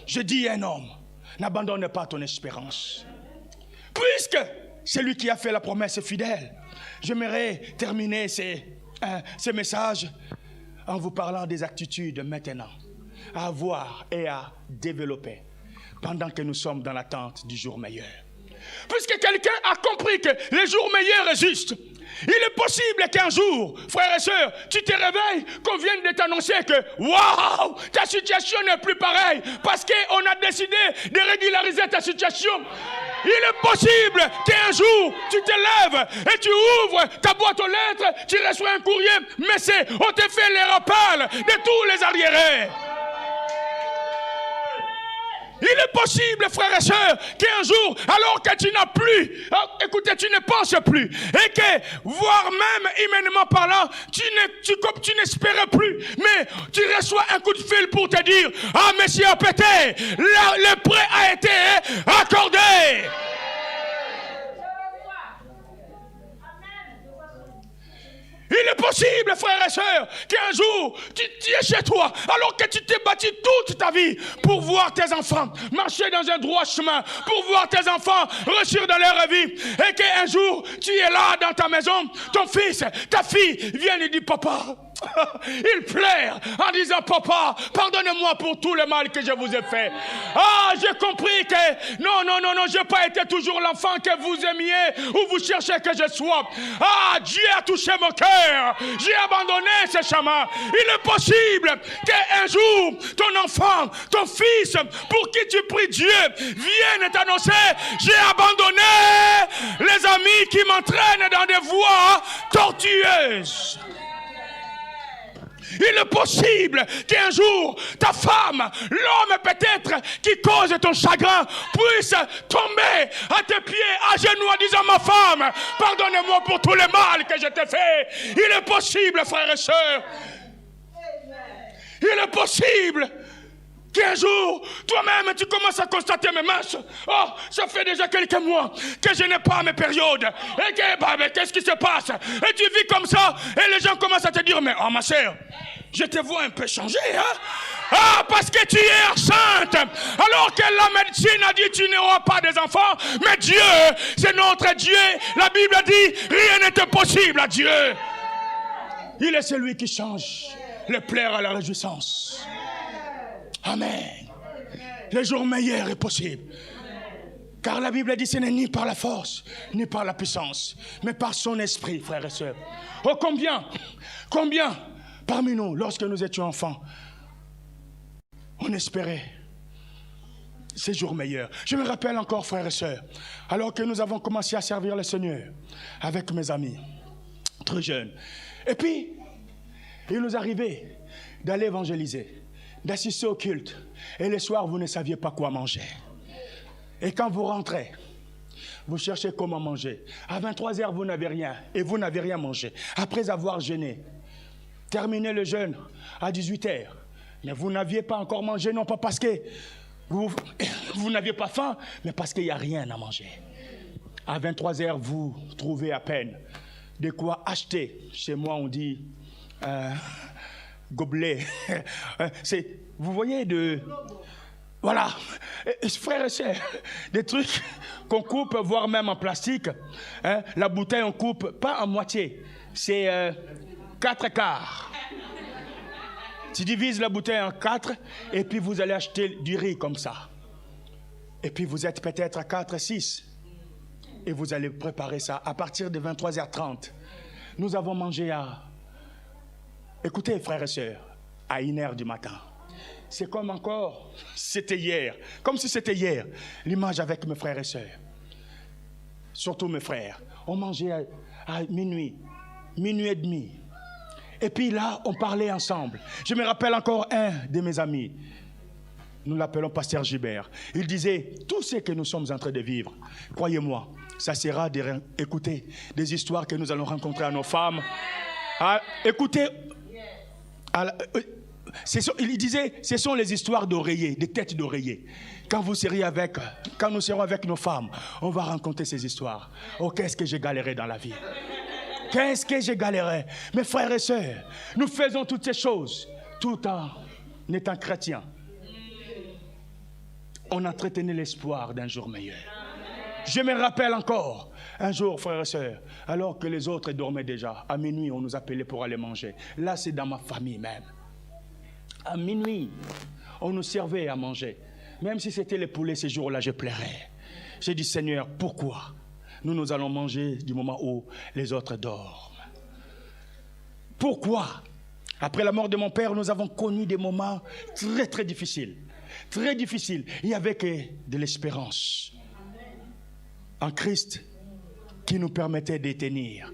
je dis à un homme, n'abandonne pas ton espérance. Puisque celui qui a fait la promesse est fidèle. J'aimerais terminer ces messages en vous parlant des attitudes maintenant à avoir et à développer pendant que nous sommes dans l'attente du jour meilleur. Puisque quelqu'un a compris que les jours meilleurs existent, il est possible qu'un jour, frères et sœurs, tu te réveilles, qu'on vienne de t'annoncer que waouh, ta situation n'est plus pareille parce qu'on a décidé de régulariser ta situation. Il est possible qu'un jour, tu te lèves et tu ouvres ta boîte aux lettres, tu reçois un courrier, mais on te fait les rappels de tous les arriérés. Il est possible, frères et sœurs, qu'un jour, alors que tu n'as plus, écoutez, tu ne penses plus, et que, voire même humainement parlant, tu n'espérais plus, mais tu reçois un coup de fil pour te dire, ah, monsieur a pété, le prêt a été accordé. Il est possible, frères et sœurs, qu'un jour, tu es chez toi, alors que tu t'es bâti toute ta vie pour voir tes enfants marcher dans un droit chemin, pour voir tes enfants réussir dans leur vie, et qu'un jour, tu es là dans ta maison, ton fils, ta fille viennent et disent, papa, il pleure en disant, papa, pardonnez-moi pour tout le mal que je vous ai fait. Ah, j'ai compris que non, je n'ai pas été toujours l'enfant que vous aimiez ou vous cherchez que je sois. Ah, Dieu a touché mon cœur. J'ai abandonné ce chemin. Il est possible qu'un jour, ton enfant, ton fils, pour qui tu pries Dieu, vienne t'annoncer, j'ai abandonné les amis qui m'entraînent dans des voies tortueuses. Il est possible qu'un jour, ta femme, l'homme peut-être qui cause ton chagrin, puisse tomber à tes pieds, à genoux, en disant, ma femme, pardonne-moi pour tout le mal que je t'ai fait. Il est possible, frères et sœurs. Il est possible qu'un jour, toi-même, tu commences à constater mes manches. Oh, ça fait déjà quelques mois que je n'ai pas mes périodes. Et que, mais qu'est-ce qui se passe? Et tu vis comme ça, et les gens commencent à te dire, mais oh ma sœur, je te vois un peu changer, hein? Ah, parce que tu es enceinte. Alors que la médecine a dit, tu n'auras pas des enfants. Mais Dieu, c'est notre Dieu. La Bible dit, rien n'est impossible à Dieu. Il est celui qui change le plaire à la réjouissance. Amen. Le jour meilleur est possible. Car la Bible dit, ce n'est ni par la force, ni par la puissance, mais par son esprit, frères et sœurs. Oh, combien parmi nous, lorsque nous étions enfants, on espérait ces jours meilleurs. Je me rappelle encore, frères et sœurs, alors que nous avons commencé à servir le Seigneur avec mes amis, très jeunes. Et puis, il nous arrivait d'aller évangéliser, d'assister au culte. Et le soir, vous ne saviez pas quoi manger. Et quand vous rentrez, vous cherchez comment manger. À 23h, vous n'avez rien. Et vous n'avez rien mangé. Après avoir jeûné, terminé le jeûne à 18h. Mais vous n'aviez pas encore mangé, non pas parce que vous n'aviez pas faim, mais parce qu'il n'y a rien à manger. À 23h, vous trouvez à peine de quoi acheter. Chez moi, on dit gobelet. Vous voyez voilà, frères et sœurs, des trucs qu'on coupe, voire même en plastique. Hein? La bouteille, on coupe pas en moitié. c'est 4 quarts. Tu divises la bouteille en 4 et puis vous allez acheter du riz comme ça. Et puis vous êtes peut-être à 4, 6. Et vous allez préparer ça à partir de 23h30. Nous avons mangé à... Écoutez, frères et sœurs, à 1h du matin. C'est comme encore, c'était hier. Comme si c'était hier. L'image avec mes frères et sœurs. Surtout mes frères. On mangeait à minuit. Minuit et demi. Et puis là, on parlait ensemble. Je me rappelle encore un de mes amis. Nous l'appelons Pasteur Gilbert. Il disait, tout ce que nous sommes en train de vivre, croyez-moi, ça sera d'écouter des histoires que nous allons rencontrer à nos femmes. Écoutez, il disait, ce sont les histoires d'oreillers, des têtes d'oreillers. Quand nous serons avec nos femmes, on va rencontrer ces histoires. Oh, qu'est-ce que j'ai galéré dans la vie. Qu'est-ce que j'ai galéré. Mes frères et sœurs, nous faisons toutes ces choses tout en étant chrétiens. On entretenait l'espoir d'un jour meilleur. Je me rappelle encore, un jour, frères et sœurs, alors que les autres dormaient déjà, à minuit, on nous appelait pour aller manger. Là, c'est dans ma famille même. À minuit, on nous servait à manger. Même si c'était les poulets, ces jours-là, je pleurais. J'ai dit, Seigneur, pourquoi nous allons manger du moment où les autres dorment? Pourquoi? Après la mort de mon père, nous avons connu des moments très, très difficiles. Très difficiles. Il n'y avait que de l'espérance en Christ qui nous permettait de tenir.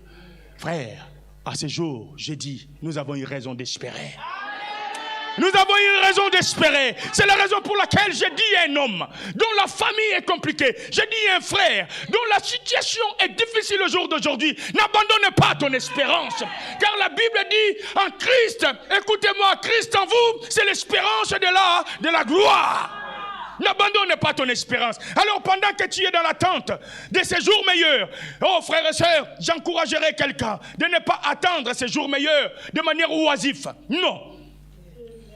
Frère, à ce jour, j'ai dit, nous avons eu raison d'espérer. Nous avons eu raison d'espérer. C'est la raison pour laquelle j'ai dit à un homme dont la famille est compliquée, j'ai dit à un frère dont la situation est difficile au jour d'aujourd'hui, n'abandonne pas ton espérance. Car la Bible dit en Christ, écoutez-moi, Christ en vous, c'est l'espérance de la gloire. N'abandonne pas ton espérance. Alors pendant que tu es dans l'attente de ces jours meilleurs, oh frères et sœurs, j'encouragerai quelqu'un de ne pas attendre ces jours meilleurs de manière oisive. Non.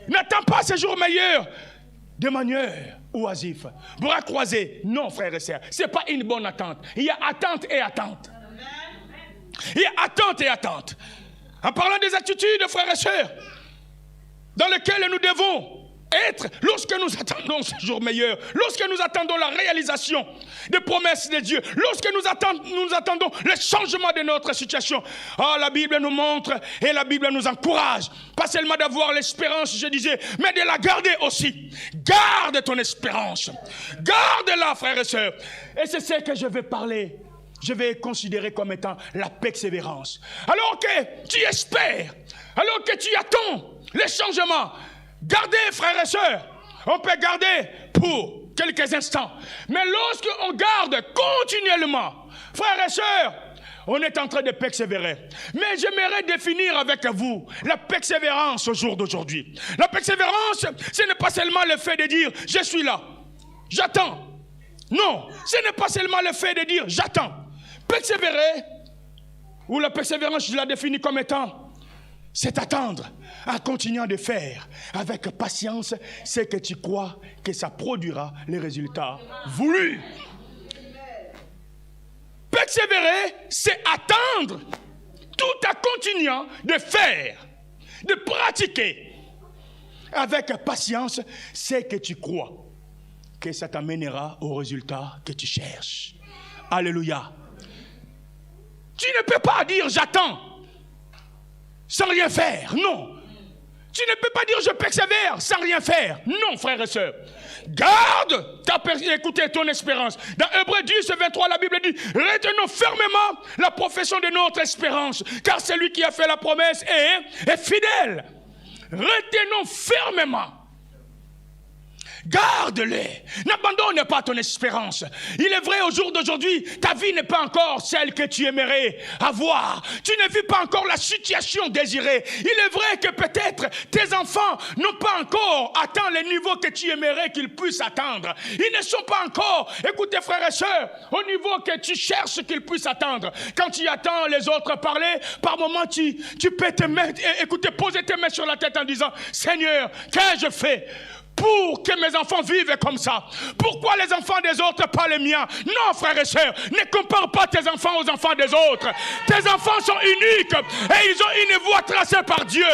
N'attends pas ces jours meilleurs de manière oisive. Bras croisés. Non, frères et sœurs. Ce n'est pas une bonne attente. Il y a attente et attente. Il y a attente et attente. En parlant des attitudes, frères et sœurs, dans lesquelles nous devons être lorsque nous attendons ce jour meilleur, lorsque nous attendons la réalisation des promesses de Dieu, lorsque nous attendons le changement de notre situation. La Bible nous montre et la Bible nous encourage, pas seulement d'avoir l'espérance, je disais, mais de la garder aussi. Garde ton espérance, garde-la, frères et sœurs. Et c'est ce que je vais parler, je vais considérer comme étant la persévérance. Alors que tu espères, alors que tu attends les changements, gardez, frères et sœurs, on peut garder pour quelques instants. Mais lorsqu'on garde continuellement, frères et sœurs, on est en train de persévérer. Mais j'aimerais définir avec vous la persévérance au jour d'aujourd'hui. La persévérance, ce n'est pas seulement le fait de dire « je suis là, j'attends ». Non, ce n'est pas seulement le fait de dire « j'attends ». Persévérer, ou la persévérance, je la définis comme étant c'est attendre en continuant de faire avec patience ce que tu crois que ça produira les résultats voulus. Persévérer, c'est attendre tout en continuant de faire, de pratiquer avec patience ce que tu crois que ça t'amènera au résultat que tu cherches. Alléluia. Tu ne peux pas dire j'attends sans rien faire, non. Tu ne peux pas dire je persévère sans rien faire, non, frères et sœurs. Garde écoutez ton espérance. Dans Hébreux 10, 23, la Bible dit retenons fermement la profession de notre espérance, car celui qui a fait la promesse est fidèle. Retenons fermement. Garde-les. N'abandonne pas ton espérance. Il est vrai, au jour d'aujourd'hui, ta vie n'est pas encore celle que tu aimerais avoir. Tu ne vis pas encore la situation désirée. Il est vrai que peut-être tes enfants n'ont pas encore atteint le niveau que tu aimerais qu'ils puissent atteindre. Ils ne sont pas encore, écoutez frères et sœurs, au niveau que tu cherches qu'ils puissent atteindre. Quand tu attends les autres parler, par moments tu peux te mettre, écoutez, poser tes mains sur la tête en disant, Seigneur, qu'ai-je fait pour que mes enfants vivent comme ça? Pourquoi les enfants des autres, pas les miens? Non, frères et sœurs, ne compare pas tes enfants aux enfants des autres. Tes enfants sont uniques et ils ont une voie tracée par Dieu.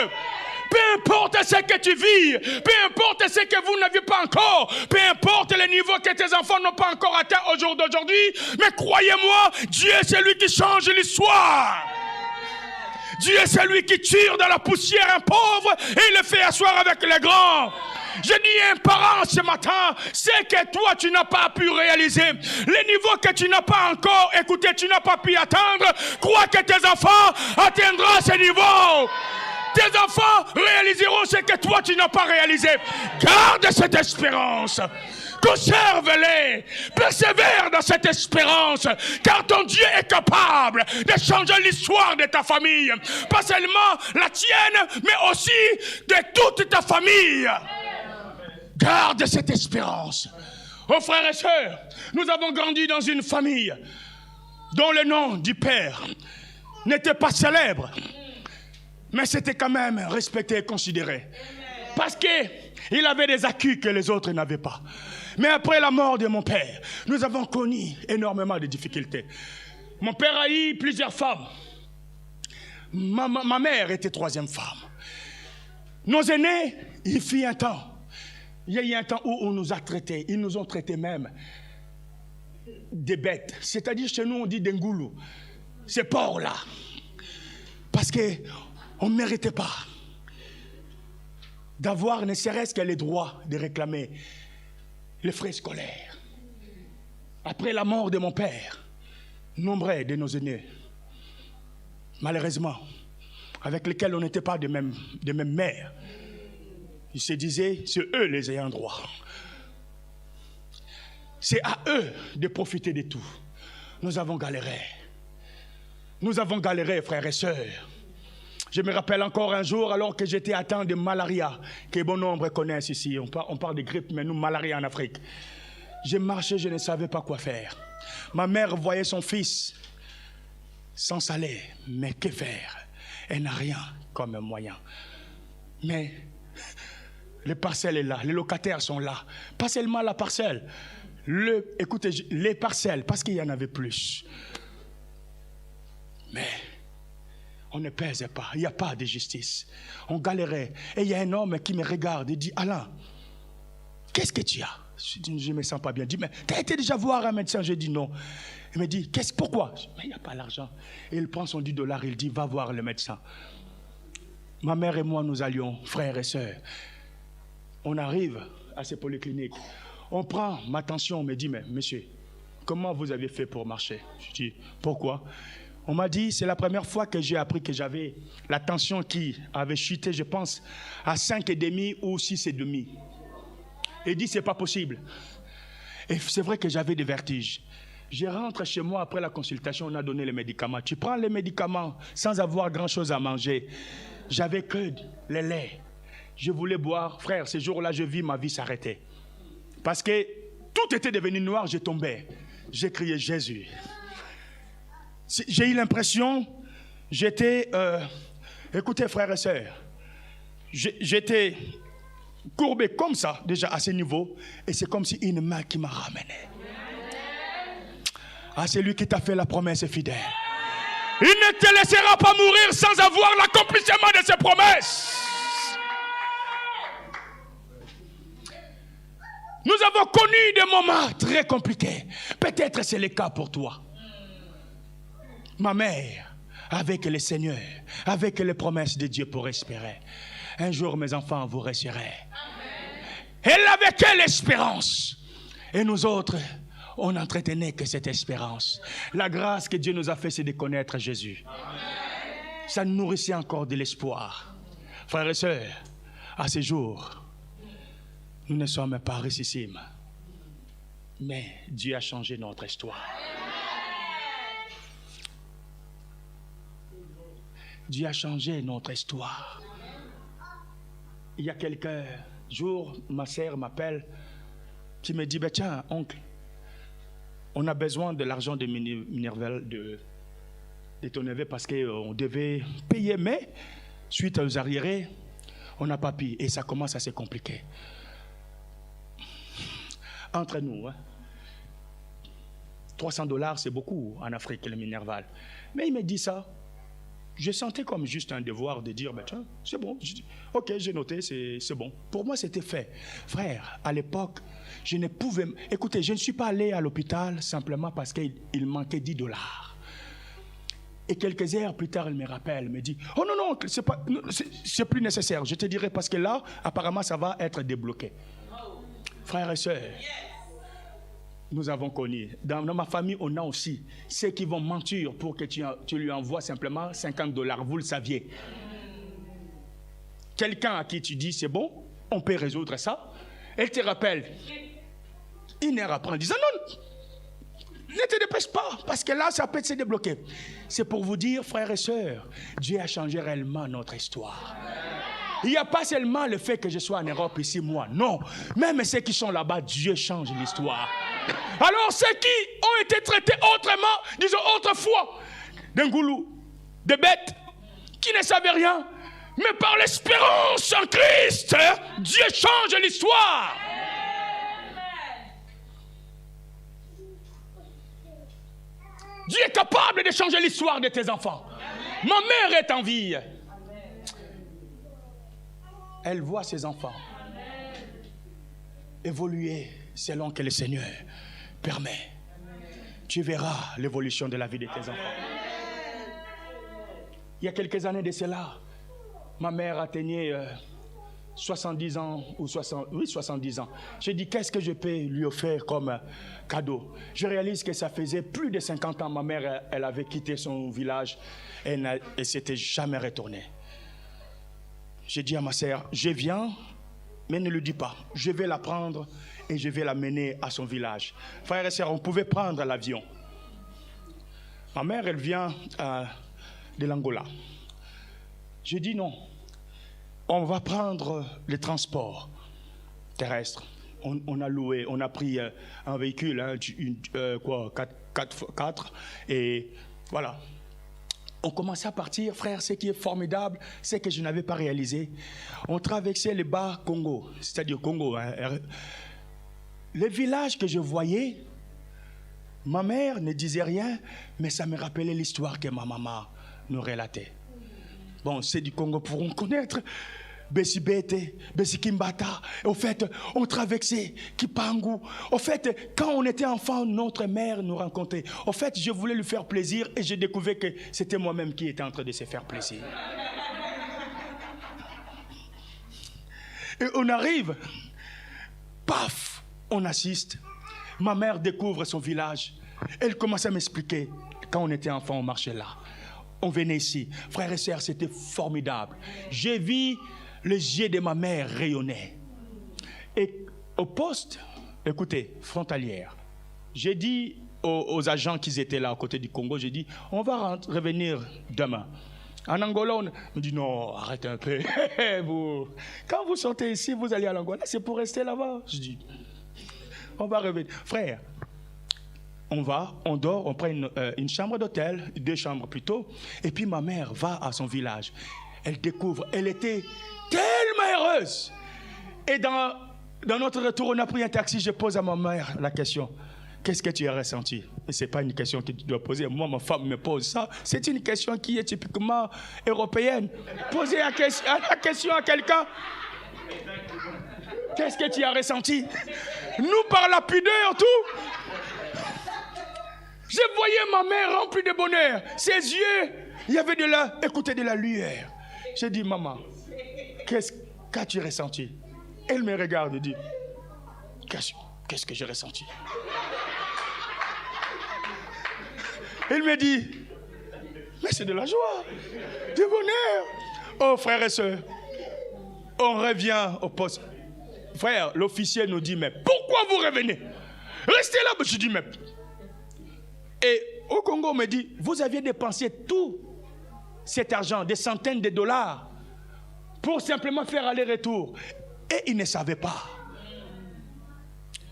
Peu importe ce que tu vis, peu importe ce que vous n'avez pas encore, peu importe le niveau que tes enfants n'ont pas encore atteint au jour d'aujourd'hui, mais croyez-moi, Dieu est celui qui change l'histoire. Dieu est celui qui tire dans la poussière un pauvre et il le fait asseoir avec les grands. Je dis à un parent ce matin, c'est que toi tu n'as pas pu réaliser, les niveaux que tu n'as pas encore écouté, tu n'as pas pu atteindre, crois que tes enfants atteindront ce niveau. Tes enfants réaliseront ce que toi tu n'as pas réalisé. Garde cette espérance. Conserve-les. Persévère dans cette espérance. Car ton Dieu est capable de changer l'histoire de ta famille. Pas seulement la tienne, mais aussi de toute ta famille. Garde cette espérance. Oh frères et sœurs, nous avons grandi dans une famille dont le nom du père n'était pas célèbre. Mais c'était quand même respecté et considéré. Parce qu'il avait des acquis que les autres n'avaient pas. Mais après la mort de mon père, nous avons connu énormément de difficultés. Mon père a eu plusieurs femmes. Ma mère était troisième femme. Nos aînés, il fut un temps. Il y a eu un temps où on nous a traités. Ils nous ont traités même des bêtes. C'est-à-dire chez nous on dit des ngoulous. Ces porcs-là. Parce que on ne méritait pas d'avoir ne serait-ce que les droits de réclamer les frais scolaires. Après la mort de mon père, nombreux de nos aînés, malheureusement, avec lesquels on n'était pas de même mère, ils se disaient, c'est eux les ayants droit. C'est à eux de profiter de tout. Nous avons galéré. Nous avons galéré, frères et sœurs. Je me rappelle encore un jour, alors que j'étais atteint de malaria, que bon nombre connaissent ici. On parle de grippe, mais nous, malaria en Afrique. J'ai marché, je ne savais pas quoi faire. Ma mère voyait son fils sans salaire. Mais que faire? Elle n'a rien comme moyen. Mais les parcelles sont là, les locataires sont là. Pas seulement la parcelle. Écoutez, les parcelles, parce qu'il y en avait plus. Mais on ne pèse pas, il n'y a pas de justice. On galérait. Et il y a un homme qui me regarde et dit, Alain, qu'est-ce que tu as? Je ne me sens pas bien. Il dit, mais tu as été déjà voir un médecin? Je dis non. Il me dit, pourquoi? Mais il n'y a pas l'argent. Et il prend son $10, il dit, va voir le médecin. Ma mère et moi, nous allions, frères et sœurs. On arrive à ces polycliniques. On prend ma tension, on me dit, mais monsieur, comment vous avez fait pour marcher? Je dis, pourquoi? On m'a dit, c'est la première fois que j'ai appris que j'avais la tension qui avait chuté, je pense, à 5,5 ou 6,5. Il dit, c'est pas possible. Et c'est vrai que j'avais des vertiges. Je rentre chez moi après la consultation, on a donné les médicaments. Tu prends les médicaments sans avoir grand-chose à manger. J'avais que le lait. Je voulais boire. Frère, ce jour-là, je vis ma vie s'arrêter. Parce que tout était devenu noir, je tombais. J'ai crié Jésus. J'ai eu l'impression, j'étais, écoutez frères et sœurs, j'étais courbé comme ça, déjà à ce niveau, et c'est comme si une main qui m'a ramené. Ah, c'est lui qui t'a fait la promesse fidèle. Il ne te laissera pas mourir sans avoir l'accomplissement de ses promesses. Nous avons connu des moments très compliqués. Peut-être c'est le cas pour toi. Ma mère, avec le Seigneur, avec les promesses de Dieu pour espérer. Un jour, mes enfants, vous réussirez. Elle avait quelle espérance? Et nous autres, on n'entretenait que cette espérance. La grâce que Dieu nous a fait, c'est de connaître Jésus. Ça nourrissait encore de l'espoir. Frères et sœurs, à ce jour, nous ne sommes pas richissimes. Mais Dieu a changé notre histoire. Dieu a changé notre histoire. Il y a quelques jours, ma sœur m'appelle, qui me dit, tiens, oncle, on a besoin de l'argent de Minerval, de ton neveu, parce qu'on devait payer, mais suite aux arriérés, on n'a pas pu, et ça commence à se compliquer. entre nous. 300 $, c'est beaucoup en Afrique, le Minerval. Mais il me dit ça. Je sentais comme juste un devoir de dire, ben, tiens, c'est bon. Je dis, ok, j'ai noté, c'est bon. Pour moi, c'était fait. Frère, à l'époque, je ne pouvais... Écoutez, je ne suis pas allé à l'hôpital simplement parce qu'il manquait 10 $. Et quelques heures plus tard, il me rappelle, me dit, oh non, non, c'est plus nécessaire. Je te dirai parce que là, apparemment, ça va être débloqué. Frères et sœurs, nous avons connu. Dans ma famille, on a aussi ceux qui vont mentir pour que tu lui envoies simplement 50 $. Vous le saviez. Quelqu'un à qui tu dis, c'est bon, on peut résoudre ça. Elle te rappelle. Une heure après, en disant, non, ne te dépêche pas, parce que là, ça peut se débloquer. C'est pour vous dire, frères et sœurs, Dieu a changé réellement notre histoire. Il n'y a pas seulement le fait que je sois en Europe ici, moi. Non. Même ceux qui sont là-bas, Dieu change l'histoire. Alors ceux qui ont été traités autrement, disons autrefois, d'un goulou, de bêtes, qui ne savaient rien, mais par l'espérance en Christ, Dieu change l'histoire. Dieu est capable de changer l'histoire de tes enfants. Ma mère est en vie. Elle voit ses enfants évoluer selon que le Seigneur permet. Tu verras l'évolution de la vie de tes enfants. Il y a quelques années de cela, ma mère atteignait 70 ans ou 70 ans. J'ai dit, qu'est-ce que je peux lui offrir comme cadeau? Je réalise que ça faisait plus de 50 ans. Ma mère, elle avait quitté son village et ne s'était jamais retournée. J'ai dit à ma sœur, je viens, mais ne le dis pas. Je vais la prendre et je vais la mener à son village. Frères et sœurs, on pouvait prendre l'avion. Ma mère, elle vient de l'Angola. J'ai dit non. On va prendre les transports terrestres. On a loué, on a pris un véhicule, 4x4, et voilà. On commençait à partir, frère, ce qui est formidable, c'est que je n'avais pas réalisé. On traversait les bas Congo, c'est-à-dire Congo. Les villages que je voyais, ma mère ne disait rien, mais ça me rappelait l'histoire que ma maman nous relatait. Bon, c'est du Congo pour en connaître. Bessibete, Bessikimbata. Au fait, on traversait Kipangu. Au fait, quand on était enfant, notre mère nous rencontrait. Au fait, je voulais lui faire plaisir et j'ai découvert que c'était moi-même qui étais en train de se faire plaisir. Et on arrive, paf, on assiste. Ma mère découvre son village. Elle commence à m'expliquer. Quand on était enfant, on marchait là. On venait ici. Frères et sœurs, c'était formidable. J'ai vu les yeux de ma mère rayonner. Et au poste, écoutez, frontalière, j'ai dit aux agents qui étaient là à côté du Congo, j'ai dit, on va revenir demain. En Angola, on me dit, non, arrêtez un peu. Quand vous sortez ici, vous allez à l'Angola, c'est pour rester là-bas. Je dis, on va revenir. Frère, on dort, on prend une chambre d'hôtel, 2 chambres plutôt, et puis ma mère va à son village. Elle découvre, elle était tellement heureuse. Et dans notre retour, on a pris un taxi, je pose à ma mère la question, qu'est-ce que tu as ressenti? Et ce n'est pas une question que tu dois poser, moi ma femme me pose ça, c'est une question qui est typiquement européenne. Posez la question à quelqu'un, qu'est-ce que tu as ressenti? Nous, par la pudeur, tout. Je voyais ma mère remplie de bonheur. Ses yeux, il y avait de la lueur. J'ai dit, maman, qu'as-tu ressenti? Elle me regarde et dit, qu'est-ce que j'ai ressenti? Elle me dit, mais c'est de la joie, du bonheur. Oh, frères et sœurs, on revient au poste. Frère, l'officier nous dit, mais pourquoi vous revenez? Restez là. Je dis, mais... Et au Congo, on me dit, vous aviez dépensé tout cet argent, des centaines de dollars, pour simplement faire aller-retour. Et ils ne savaient pas.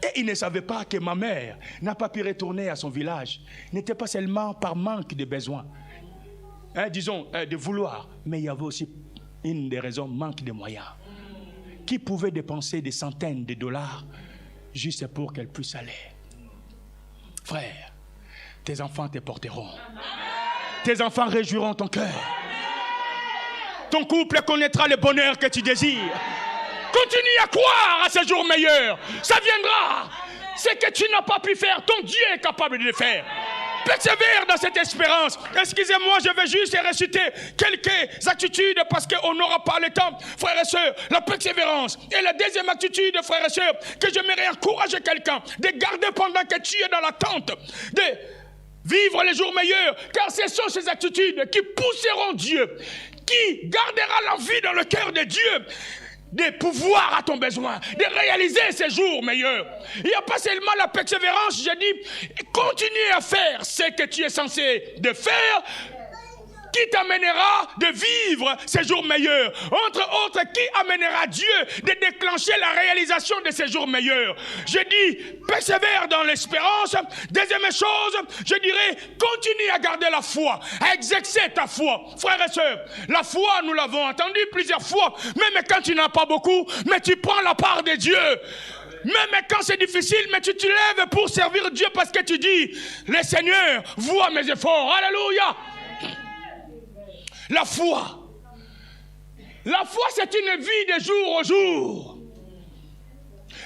Et ils ne savaient pas que ma mère n'a pas pu retourner à son village. N'était pas seulement par manque de besoin, disons, de vouloir, mais il y avait aussi une des raisons, manque de moyens. Qui pouvait dépenser des centaines de dollars juste pour qu'elle puisse aller. Frère, tes enfants te porteront. Tes enfants réjouiront ton cœur. Ton couple connaîtra le bonheur que tu désires. Continue à croire à ces jours meilleurs. Ça viendra. Ce que tu n'as pas pu faire, ton Dieu est capable de le faire. Persévère dans cette espérance. Excusez-moi, je vais juste réciter quelques attitudes parce qu'on n'aura pas le temps. Frères et sœurs, la persévérance. Et la deuxième attitude, frères et sœurs, que j'aimerais encourager quelqu'un de garder pendant que tu es dans l'attente, de vivre les jours meilleurs, car ce sont ces attitudes qui pousseront Dieu, qui gardera l'envie dans le cœur de Dieu, de pouvoir à ton besoin, de réaliser ces jours meilleurs. Il n'y a pas seulement la persévérance, je dis, continue à faire ce que tu es censé de faire, qui t'amènera de vivre ces jours meilleurs. Entre autres, qui amènera Dieu de déclencher la réalisation de ces jours meilleurs. Je dis, persévère dans l'espérance. Deuxième chose, je dirais, continue à garder la foi, à exercer ta foi. Frères et sœurs, la foi, nous l'avons entendu plusieurs fois, même quand tu n'as pas beaucoup, mais tu prends la part de Dieu. Même quand c'est difficile, mais tu te lèves pour servir Dieu parce que tu dis, le Seigneur voit mes efforts. Alléluia. La foi. La foi, c'est une vie de jour au jour.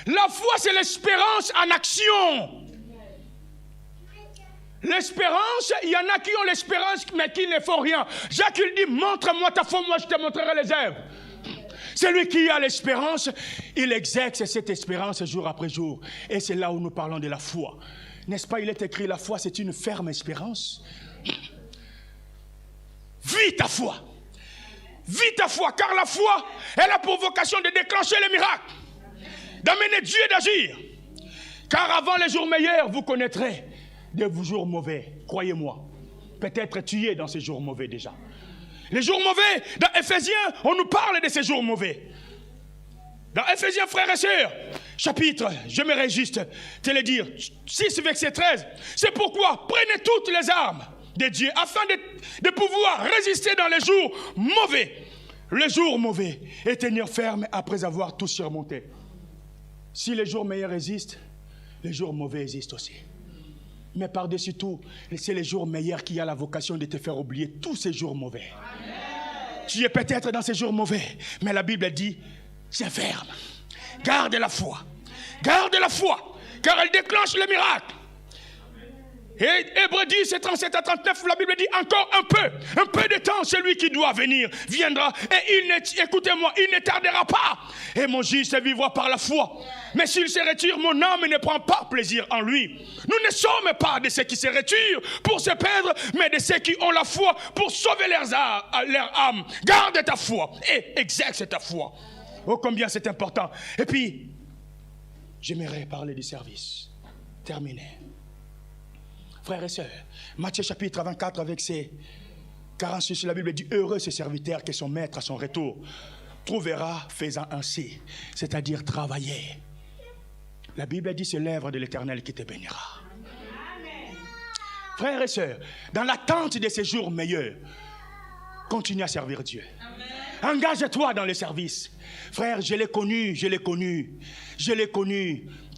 La foi, c'est l'espérance en action. L'espérance, il y en a qui ont l'espérance, mais qui ne font rien. Jacques, il dit, montre-moi ta foi, moi je te montrerai les œuvres. Celui qui a l'espérance, il exerce cette espérance jour après jour. Et c'est là où nous parlons de la foi. N'est-ce pas, il est écrit, la foi, c'est une ferme espérance. Vis ta foi. Vis ta foi, car la foi, elle a pour vocation de déclencher les miracles, d'amener Dieu d'agir. Car avant les jours meilleurs, vous connaîtrez des jours mauvais. Croyez-moi. Peut-être tu es dans ces jours mauvais déjà. Les jours mauvais, dans Éphésiens, on nous parle de ces jours mauvais. Dans Éphésiens, frères et sœurs, chapitre, j'aimerais juste te le dire, 6, verset 13. C'est pourquoi prenez toutes les armes de Dieu afin de pouvoir résister dans les jours mauvais et tenir ferme après avoir tout surmonté. Si les jours meilleurs existent, les jours mauvais existent aussi. Mais par-dessus tout, c'est les jours meilleurs qui ont la vocation de te faire oublier tous ces jours mauvais. Amen. Tu es peut-être dans ces jours mauvais, mais la Bible dit, c'est ferme. Garde la foi, car elle déclenche le miracle. Et Hébreux 10, 37 à 39, la Bible dit encore un peu de temps, celui qui doit venir viendra. Et écoutez-moi, il ne tardera pas. Et mon juste vivra par la foi. Mais s'il se retire, mon âme ne prend pas plaisir en lui. Nous ne sommes pas de ceux qui se retirent pour se perdre, mais de ceux qui ont la foi pour sauver leur âme. Garde ta foi et exerce ta foi. Oh, combien c'est important. Et puis, j'aimerais parler du service. Terminé. Frères et sœurs, Matthieu chapitre 24 avec ses 46, la Bible dit, heureux ce serviteur que son maître à son retour trouvera faisant ainsi, c'est-à-dire travailler. La Bible dit, c'est l'œuvre de l'Éternel qui te bénira. Amen. Frères et sœurs, dans l'attente de ces jours meilleurs, continue à servir Dieu. Amen. Engage-toi dans le service. Frère, je l'ai connu.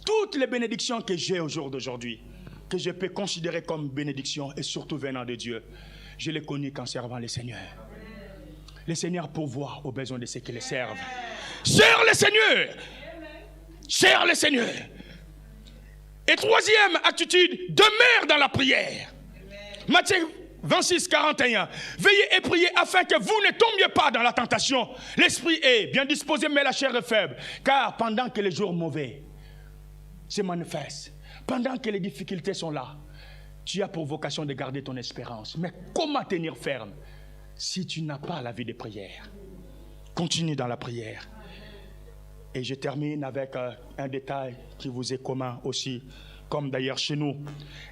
Toutes les bénédictions que j'ai au jour d'aujourd'hui, que je peux considérer comme bénédiction et surtout venant de Dieu, je l'ai connu qu'en servant le Seigneur. Le Seigneur pourvoit aux besoins de ceux qui le servent. Sers le Seigneur. Sers le Seigneur. Et troisième attitude, demeure dans la prière. Matthieu 26, 41. Veillez et priez afin que vous ne tombiez pas dans la tentation. L'esprit est bien disposé, mais la chair est faible. Car pendant que les jours mauvais se manifestent, pendant que les difficultés sont là, tu as pour vocation de garder ton espérance. Mais comment tenir ferme si tu n'as pas la vie de prière? Continue dans la prière. Et je termine avec un détail qui vous est commun aussi, comme d'ailleurs chez nous.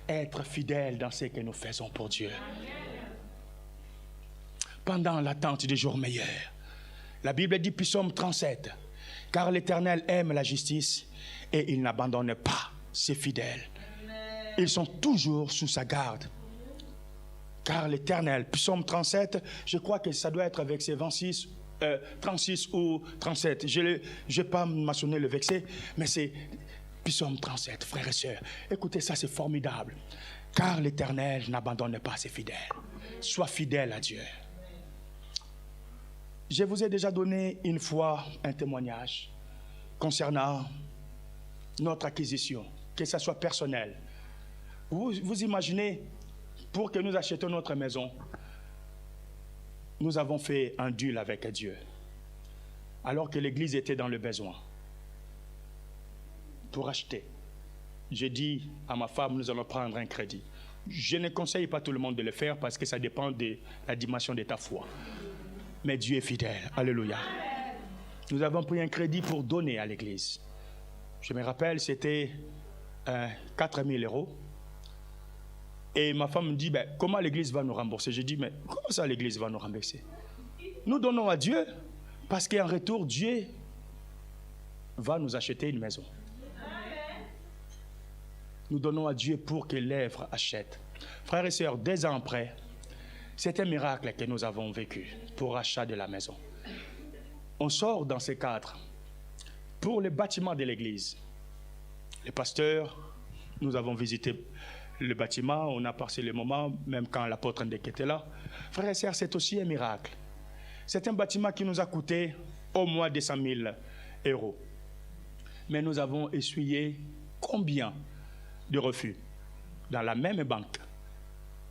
Être fidèle dans ce que nous faisons pour Dieu. Pendant l'attente des jours meilleurs, la Bible dit, psaume 37, car l'Éternel aime la justice et il n'abandonne pas ses fidèles. Ils sont toujours sous sa garde. Car l'Éternel, psaume 37, je crois que ça doit être verset 26, 36 ou 37. Je n'ai pas mentionné le verset, mais c'est Psaume 37, frères et sœurs, écoutez ça, c'est formidable. Car l'Éternel n'abandonne pas ses fidèles. Sois fidèle à Dieu. Je vous ai déjà donné une fois un témoignage concernant notre acquisition, que ce soit personnel. Vous imaginez, pour que nous achetions notre maison, nous avons fait un deal avec Dieu, alors que l'Église était dans le besoin. Pour acheter, j'ai dit à ma femme, nous allons prendre un crédit. Je ne conseille pas tout le monde de le faire parce que ça dépend de la dimension de ta foi. Mais Dieu est fidèle. Alléluia. Nous avons pris un crédit pour donner à l'Église. Je me rappelle, c'était 4 000 €. Et ma femme me dit, ben, comment l'Église va nous rembourser? J'ai dit, mais comment ça l'Église va nous rembourser? Nous donnons à Dieu parce qu'en retour, Dieu va nous acheter une maison. Nous donnons à Dieu pour que l'œuvre achète. Frères et sœurs, 2 ans après, c'est un miracle que nous avons vécu pour l'achat de la maison. On sort dans ce cadre. Pour le bâtiment de l'église, les pasteurs, nous avons visité le bâtiment, on a passé le moment, même quand l'apôtre Ndeke était là. Frères et sœurs, c'est aussi un miracle. C'est un bâtiment qui nous a coûté au moins 200 000 €. Mais nous avons essuyé combien de refus dans la même banque?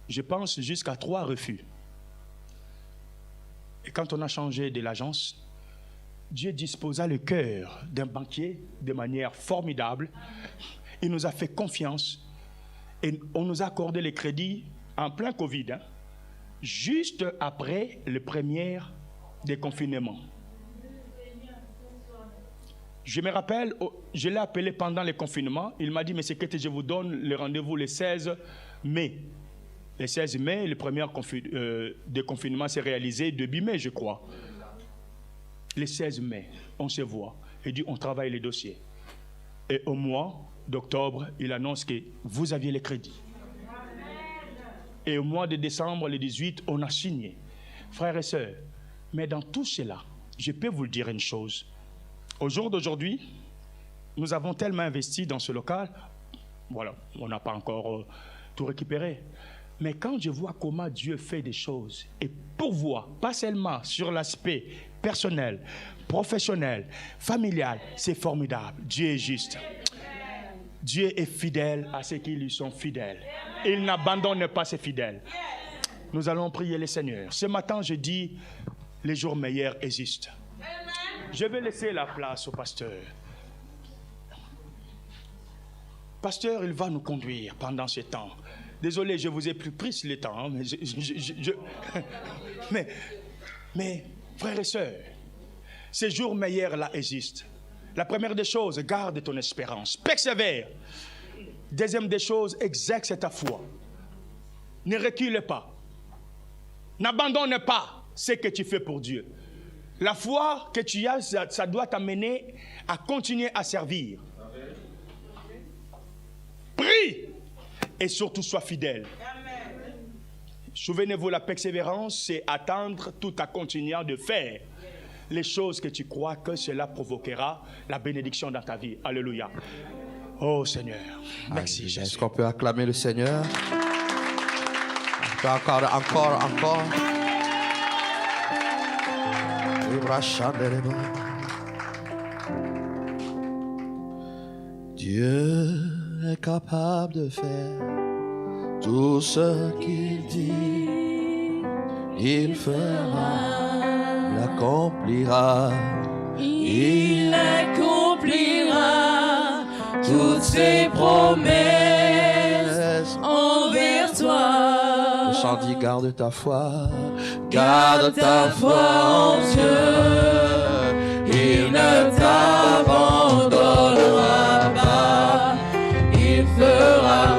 Je pense jusqu'à 3 refus. Et quand on a changé de l'agence, Dieu disposa le cœur d'un banquier de manière formidable. Il nous a fait confiance et on nous a accordé les crédits en plein Covid, juste après le premier déconfinement. Je me rappelle, je l'ai appelé pendant le confinement. Il m'a dit, mais c'est que je vous donne le rendez-vous le 16 mai. Le 16 mai, le premier déconfinement s'est réalisé début mai, je crois. Le 16 mai, on se voit et dit, on travaille les dossiers. Et au mois d'octobre, il annonce que vous aviez les crédits. Et au mois de décembre, le 18, on a signé. Frères et sœurs, mais dans tout cela, je peux vous le dire une chose. Au jour d'aujourd'hui, nous avons tellement investi dans ce local, voilà, on n'a pas encore tout récupéré. Mais quand je vois comment Dieu fait des choses et pourvoit, pas seulement sur l'aspect personnel, professionnel, familial, c'est formidable. Dieu est juste. Dieu est fidèle à ceux qui lui sont fidèles. Il n'abandonne pas ses fidèles. Nous allons prier le Seigneur. Ce matin, je dis, les jours meilleurs existent. Je vais laisser la place au pasteur. Pasteur, il va nous conduire pendant ce temps. Désolé, je vous ai pris le temps, mais frères et sœurs, ces jours meilleurs-là existent. La première des choses, garde ton espérance, persévère. Deuxième des choses, exerce ta foi. Ne recule pas. N'abandonne pas ce que tu fais pour Dieu. La foi que tu as, ça doit t'amener à continuer à servir. Prie et surtout sois fidèle. Souvenez-vous, la persévérance, c'est attendre tout en continuant de faire les choses que tu crois que cela provoquera la bénédiction dans ta vie. Alléluia. Oh Seigneur, merci Jésus. Est-ce qu'on peut acclamer le Seigneur? Encore. Dieu est capable de faire tout ce qu'il dit. Il fera, l'accomplira. Il accomplira toutes ses promesses envers toi. Le chant dit, garde ta foi, Garde ta foi en Dieu. Il ne t'abandonnera pas. Il fera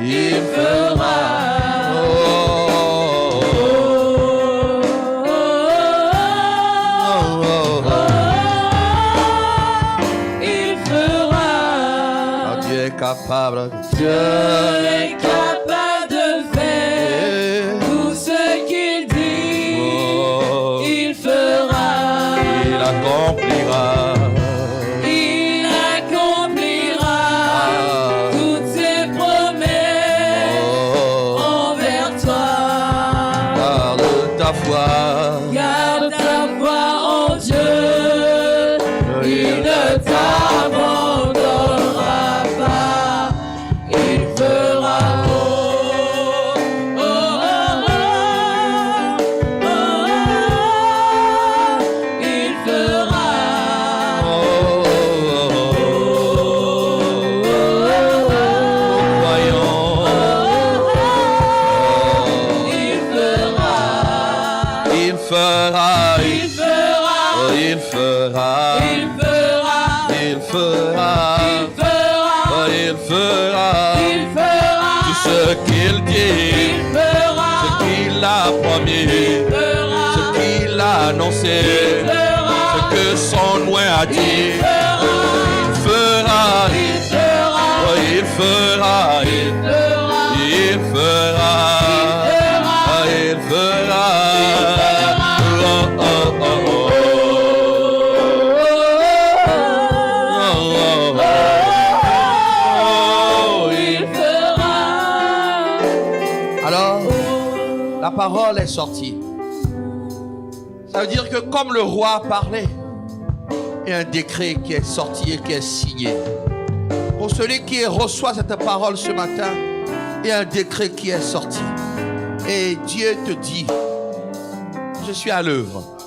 il fera il fera. Dieu est capable. Dieu est capable de faire tout ce qu'il dit. Il fera, il fera, oh, il fera, il fera, il fera, il fera, oh, il fera, il fera, tout ce qu'il dit, il fera, ce qu'il a promis, ce qu'il a annoncé, ce que son nom a dit, il fera, oh, il fera, il fera, oh, il fera, oh, oh, oh, oh. Alors, la parole est sortie. Ça veut dire que comme le roi a parlé, il y a un décret qui est sorti et qui est signé. Pour celui qui reçoit cette parole ce matin, il y a un décret qui est sorti. Et Dieu te dit, je suis à l'œuvre.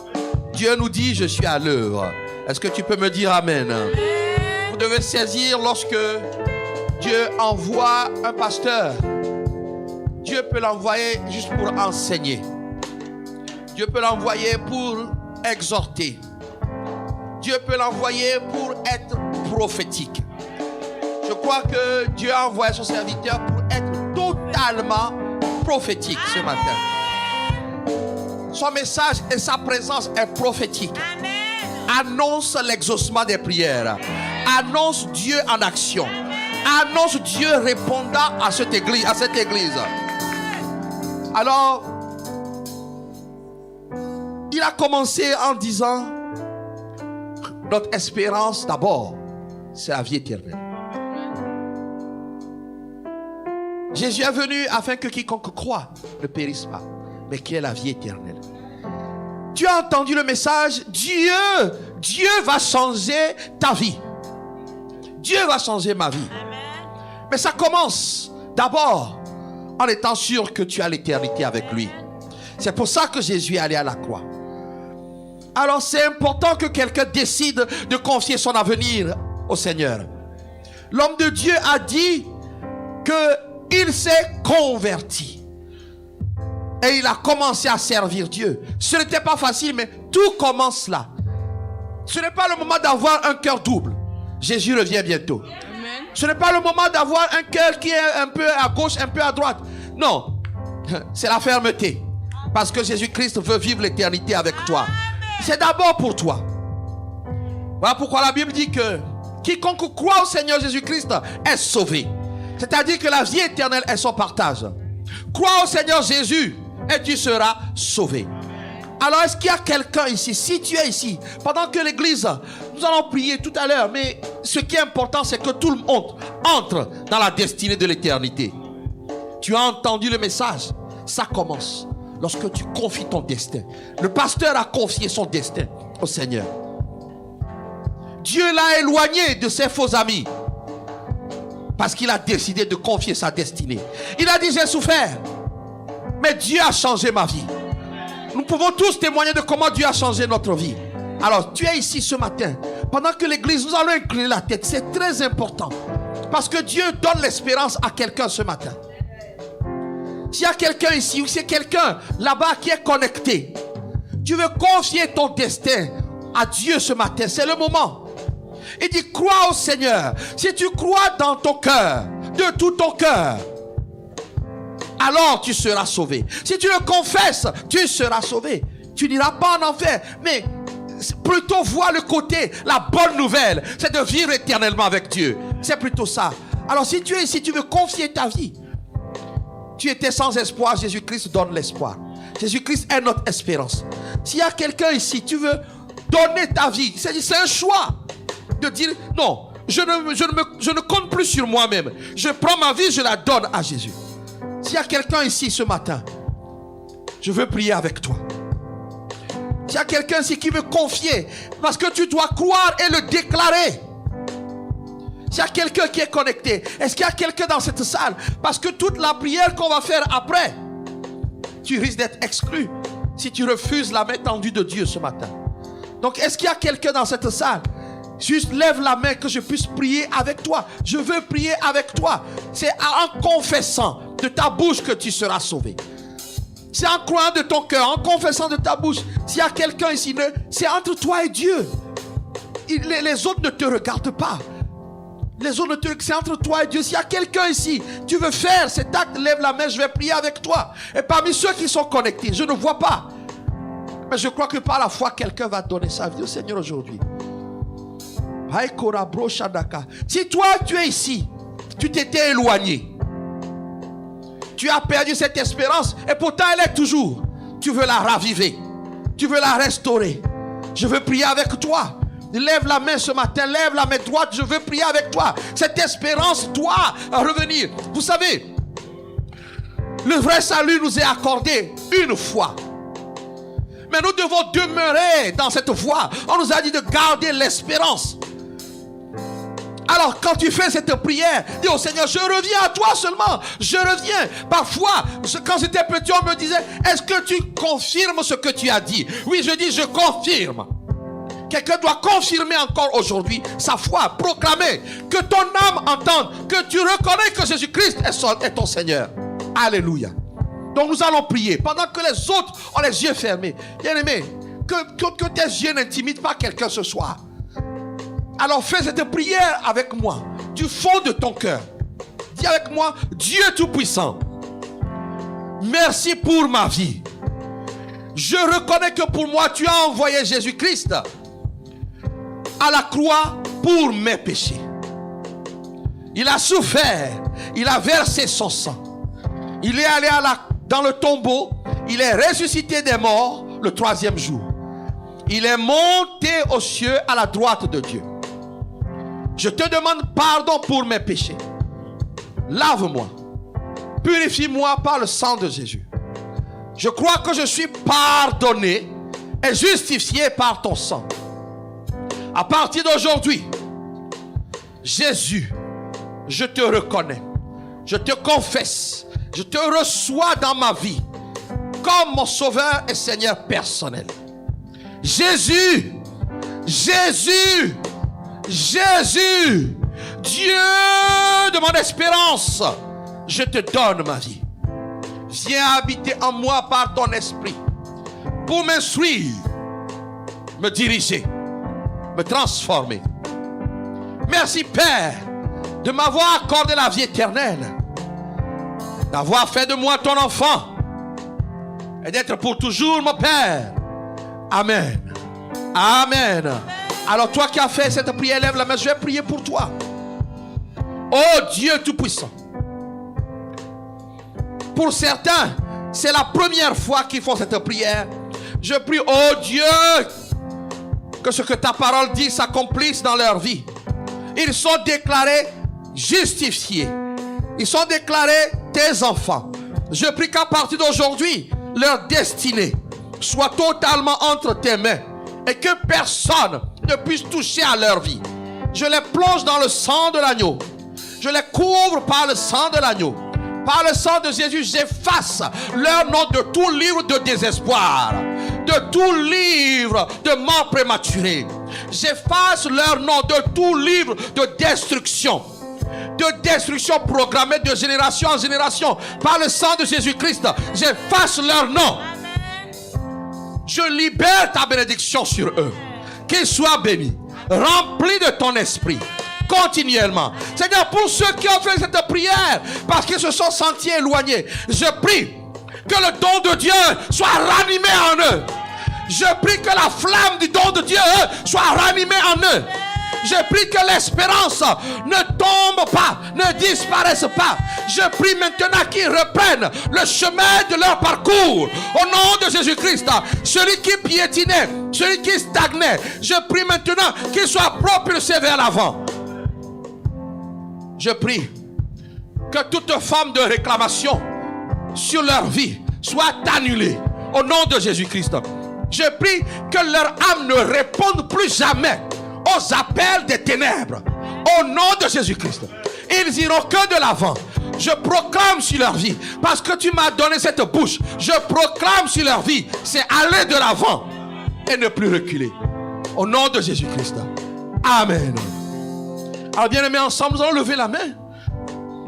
Dieu nous dit, je suis à l'œuvre. Est-ce que tu peux me dire amen? Vous devez saisir lorsque Dieu envoie un pasteur. Dieu peut l'envoyer juste pour enseigner. Dieu peut l'envoyer pour exhorter. Dieu peut l'envoyer pour être prophétique. Je crois que Dieu a envoyé son serviteur pour être totalement prophétique ce matin. Son message et sa présence est prophétique. Annonce l'exaucement des prières. Annonce Dieu en action. Annonce Dieu répondant à cette église. Alors, il a commencé en disant, notre espérance d'abord, c'est la vie éternelle. Jésus est venu afin que quiconque croit ne périsse pas, mais qu'il ait la vie éternelle. Tu as entendu le message, Dieu va changer ta vie. Dieu va changer ma vie. Mais ça commence d'abord en étant sûr que tu as l'éternité avec lui. C'est pour ça que Jésus est allé à la croix. Alors c'est important que quelqu'un décide de confier son avenir au Seigneur. L'homme de Dieu a dit qu'il s'est converti. Et il a commencé à servir Dieu. Ce n'était pas facile, mais tout commence là. Ce n'est pas le moment d'avoir un cœur double. Jésus revient bientôt. Amen. Ce n'est pas le moment d'avoir un cœur qui est un peu à gauche, un peu à droite. Non, c'est la fermeté. Parce que Jésus-Christ veut vivre l'éternité avec toi. C'est d'abord pour toi. Voilà pourquoi la Bible dit que quiconque croit au Seigneur Jésus-Christ est sauvé. C'est-à-dire que la vie éternelle est son partage. Crois au Seigneur Jésus et tu seras sauvé. Alors est-ce qu'il y a quelqu'un ici? Si tu es ici, pendant que l'église, nous allons prier tout à l'heure, mais ce qui est important, c'est que tout le monde entre dans la destinée de l'éternité. Tu as entendu le message? Ça commence lorsque tu confies ton destin. Le pasteur a confié son destin au Seigneur. Dieu l'a éloigné de ses faux amis parce qu'il a décidé de confier sa destinée. Il a dit, j'ai souffert, mais Dieu a changé ma vie. Nous pouvons tous témoigner de comment Dieu a changé notre vie. Alors, tu es ici ce matin. Pendant que l'église, nous allons incliner la tête. C'est très important. Parce que Dieu donne l'espérance à quelqu'un ce matin. S'il y a quelqu'un ici, ou c'est quelqu'un là-bas qui est connecté, tu veux confier ton destin à Dieu ce matin, c'est le moment. Il dit, crois au Seigneur. Si tu crois dans ton cœur, de tout ton cœur, alors tu seras sauvé. Si tu le confesses, tu seras sauvé. Tu n'iras pas en enfer, mais plutôt vois le côté, la bonne nouvelle, c'est de vivre éternellement avec Dieu. C'est plutôt ça. Alors si tu es ici, tu veux confier ta vie. Tu étais sans espoir, Jésus-Christ donne l'espoir. Jésus-Christ est notre espérance. S'il y a quelqu'un ici, tu veux donner ta vie, c'est un choix de dire non, je ne compte plus sur moi-même. Je prends ma vie, je la donne à Jésus. S'il y a quelqu'un ici ce matin, je veux prier avec toi. S'il y a quelqu'un ici qui veut confier, parce que tu dois croire et le déclarer. S'il y a quelqu'un qui est connecté, est-ce qu'il y a quelqu'un dans cette salle? Parce que toute la prière qu'on va faire après, tu risques d'être exclu si tu refuses la main tendue de Dieu ce matin. Donc est-ce qu'il y a quelqu'un dans cette salle? Juste lève la main que je puisse prier avec toi. Je veux prier avec toi. C'est en confessant de ta bouche que tu seras sauvé. c'est en croyant de ton cœur, en confessant de ta bouche. S'il y a quelqu'un ici, c'est entre toi et Dieu. Les autres ne te regardent pas. Les autres ne te regardent, c'est entre toi et Dieu. S'il y a quelqu'un ici, tu veux faire cet acte, lève la main, je vais prier avec toi. Et parmi ceux qui sont connectés, je ne vois pas. Mais je crois que par la foi, quelqu'un va donner sa vie au Seigneur aujourd'hui. Si toi, tu es ici, tu t'étais éloigné. Tu as perdu cette espérance et pourtant elle est toujours. Tu veux la raviver. Tu veux la restaurer. Je veux prier avec toi. Lève la main ce matin, lève la main droite, je veux prier avec toi. Cette espérance doit revenir. Vous savez, le vrai salut nous est accordé une fois. Mais nous devons demeurer dans cette voie. On nous a dit de garder l'espérance. Alors quand tu fais cette prière, dis au Seigneur, je reviens à toi seulement. Je reviens. Parfois, quand j'étais petit, on me disait, est-ce que tu confirmes ce que tu as dit? Oui, je dis, je confirme. Quelqu'un doit confirmer encore aujourd'hui sa foi, proclamer, que ton âme entende, que tu reconnais que Jésus-Christ est ton Seigneur. Alléluia. Donc nous allons prier pendant que les autres ont les yeux fermés. Bien-aimé, que tes yeux n'intimident pas quelqu'un ce soir. Alors fais cette prière avec moi, du fond de ton cœur. Dis avec moi, Dieu Tout-Puissant, merci pour ma vie. Je reconnais que pour moi, tu as envoyé Jésus-Christ à la croix pour mes péchés. Il a souffert, il a versé son sang. Il est allé dans le tombeau, il est ressuscité des morts le 3e jour. Il est monté aux cieux à la droite de Dieu. Je te demande pardon pour mes péchés. Lave-moi, purifie-moi par le sang de Jésus. Je crois que je suis pardonné et justifié par ton sang. À partir d'aujourd'hui, Jésus, je te reconnais, je te confesse, je te reçois dans ma vie comme mon sauveur et Seigneur personnel. Jésus, Jésus, Jésus, Dieu de mon espérance, je te donne ma vie. Viens habiter en moi par ton esprit pour m'instruire, me diriger, me transformer. Merci Père de m'avoir accordé la vie éternelle, d'avoir fait de moi ton enfant et d'être pour toujours mon Père. Amen. Amen. Alors toi qui as fait cette prière, lève la main, je vais prier pour toi. Oh Dieu Tout-Puissant. Pour certains, c'est la première fois qu'ils font cette prière. Je prie, oh Dieu, que ce que ta parole dit s'accomplisse dans leur vie. Ils sont déclarés justifiés. Ils sont déclarés tes enfants. Je prie qu'à partir d'aujourd'hui, leur destinée soit totalement entre tes mains et que personne ne puisse toucher à leur vie. Je les plonge dans le sang de l'agneau. Je les couvre par le sang de l'agneau. Par le sang de Jésus, j'efface leur nom de tout livre de désespoir, de tout livre de mort prématurée. J'efface leur nom de tout livre de destruction programmée de génération en génération. Par le sang de Jésus-Christ, j'efface leur nom. Je libère ta bénédiction sur eux. Qu'ils soient bénis, remplis de ton esprit continuellement. Seigneur, pour ceux qui ont fait cette prière parce qu'ils se sont sentis éloignés, je prie que le don de Dieu soit ranimé en eux. Je prie que la flamme du don de Dieu soit ranimée en eux. Je prie que l'espérance ne tombe pas, ne disparaisse pas. Je prie maintenant qu'ils reprennent le chemin de leur parcours. Au nom de Jésus-Christ, celui qui piétinait, celui qui stagnait, je prie maintenant qu'il soit propulsé vers l'avant. Je prie que toute forme de réclamation sur leur vie soit annulée au nom de Jésus-Christ. Je prie que leur âme ne réponde plus jamais aux appels des ténèbres au nom de Jésus-Christ. Ils iront que de l'avant. Je proclame sur leur vie, parce que tu m'as donné cette bouche, je proclame sur leur vie, c'est aller de l'avant et ne plus reculer au nom de Jésus-Christ. Amen. Alors bien aimés, ensemble nous allons lever la main.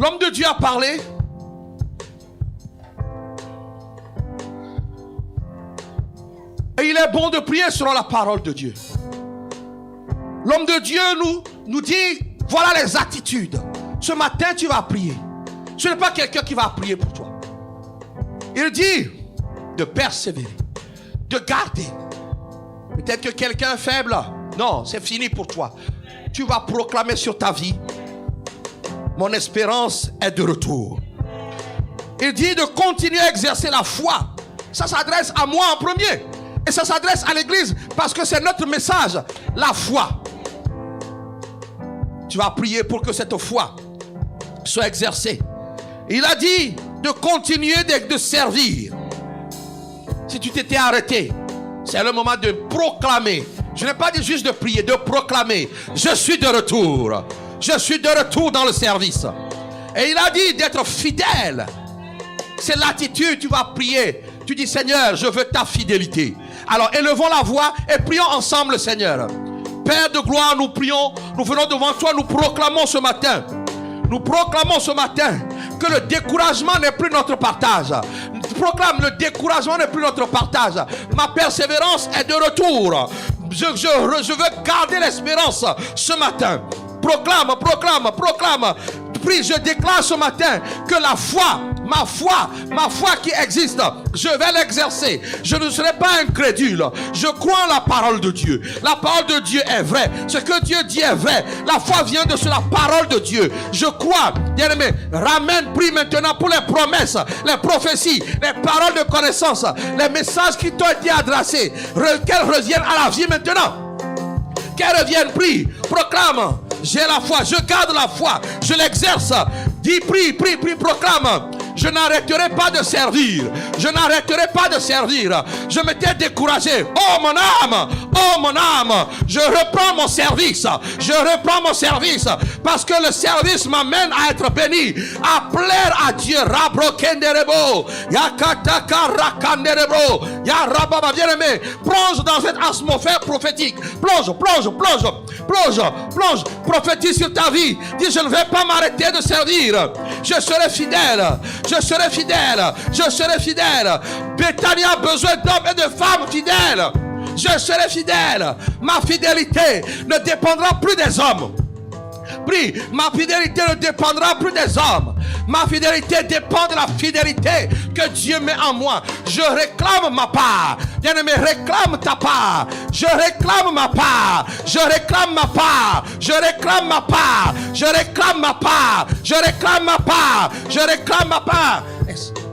L'homme de Dieu a parlé. est bon de prier selon la parole de Dieu. L'homme de Dieu nous dit, voilà les attitudes. Ce matin, tu vas prier. Ce n'est pas quelqu'un qui va prier pour toi. Il dit de persévérer, de garder. Peut-être que quelqu'un est faible. Non, c'est fini pour toi. Tu vas proclamer sur ta vie, mon espérance est de retour. Il dit de continuer à exercer la foi. Ça s'adresse à moi en premier. Et ça s'adresse à l'église parce que c'est notre message, la foi. Tu vas prier pour que cette foi soit exercée. Il a dit de continuer de servir. Si tu t'étais arrêté, c'est le moment de proclamer. Je n'ai pas dit juste de prier, de proclamer. Je suis de retour. Je suis de retour dans le service. Et il a dit d'être fidèle. C'est l'attitude, tu vas prier. Tu dis, Seigneur, je veux ta fidélité. Alors élevons la voix et prions ensemble, Seigneur. Père de gloire, nous prions, nous venons devant toi, nous proclamons ce matin. Nous proclamons ce matin que le découragement n'est plus notre partage. Proclame, le découragement n'est plus notre partage. Ma persévérance est de retour. Je veux garder l'espérance ce matin. Proclame, proclame, proclame. Prie, je déclare ce matin que la foi, ma foi qui existe, je vais l'exercer. Je ne serai pas incrédule. Je crois en la parole de Dieu. La parole de Dieu est vraie. Ce que Dieu dit est vrai. La foi vient de la parole de Dieu. Je crois, bien-aimé. Ramène, prie maintenant pour les promesses, les prophéties, les paroles de connaissance, les messages qui t'ont été adressés. Qu'elles reviennent à la vie maintenant. Qu'elles reviennent, prie, proclame. J'ai la foi, je garde la foi, je l'exerce. Dis, prie, prie, prie, proclame. Je n'arrêterai pas de servir. Je n'arrêterai pas de servir. Je m'étais découragé. Oh mon âme, je reprends mon service. Je reprends mon service. Parce que le service m'amène à être béni. À plaire à Dieu. Rabrokenderebo. Yakataka rakanderebo. Yarababa. Bien-aimé, plonge dans cette atmosphère prophétique. Plonge. Prophétise sur ta vie. Dis, je ne vais pas m'arrêter de servir. Je serai fidèle. Je serai fidèle. Je serai fidèle. Bethania a besoin d'hommes et de femmes fidèles. Je serai fidèle. Ma fidélité ne dépendra plus des hommes. Prie, ma fidélité ne dépendra plus des hommes. Ma fidélité dépend de la fidélité que Dieu met en moi. Je réclame ma part. Bien-aimé, réclame ta part. Je réclame ma part. Je réclame ma part. Je réclame ma part. Je réclame ma part. Je réclame ma part. Je réclame ma part.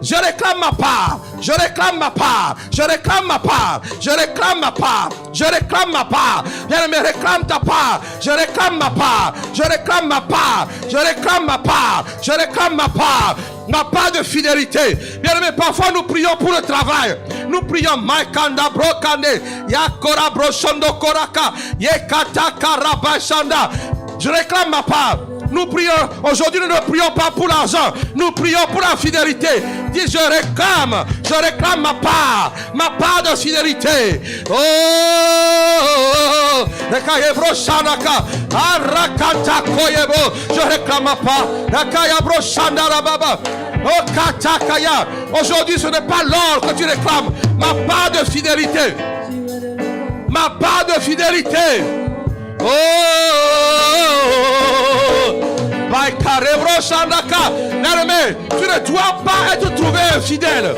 Je réclame ma part. Je réclame ma part. Je réclame ma part. Je réclame ma part. Je réclame ma part. Bien-aimé, réclame ta part. Je réclame ma part. Je réclame ma part. Je réclame ma part. Je réclame ma part. Ma part de fidélité. Bien-aimé, parfois nous prions pour le travail. Nous prions Maikanda Brokande. Yakora Broshondo Koraka. Yekata Karabashanda. Je réclame ma part. Nous prions, aujourd'hui nous ne prions pas pour l'argent, nous prions pour la fidélité. Dis, je réclame ma part de fidélité. Oh, je réclame ma part. Oh, katakaya. Aujourd'hui ce n'est pas l'or que tu réclames, ma part de fidélité. Ma part de fidélité. Oh, tu ne dois pas être trouvé infidèle.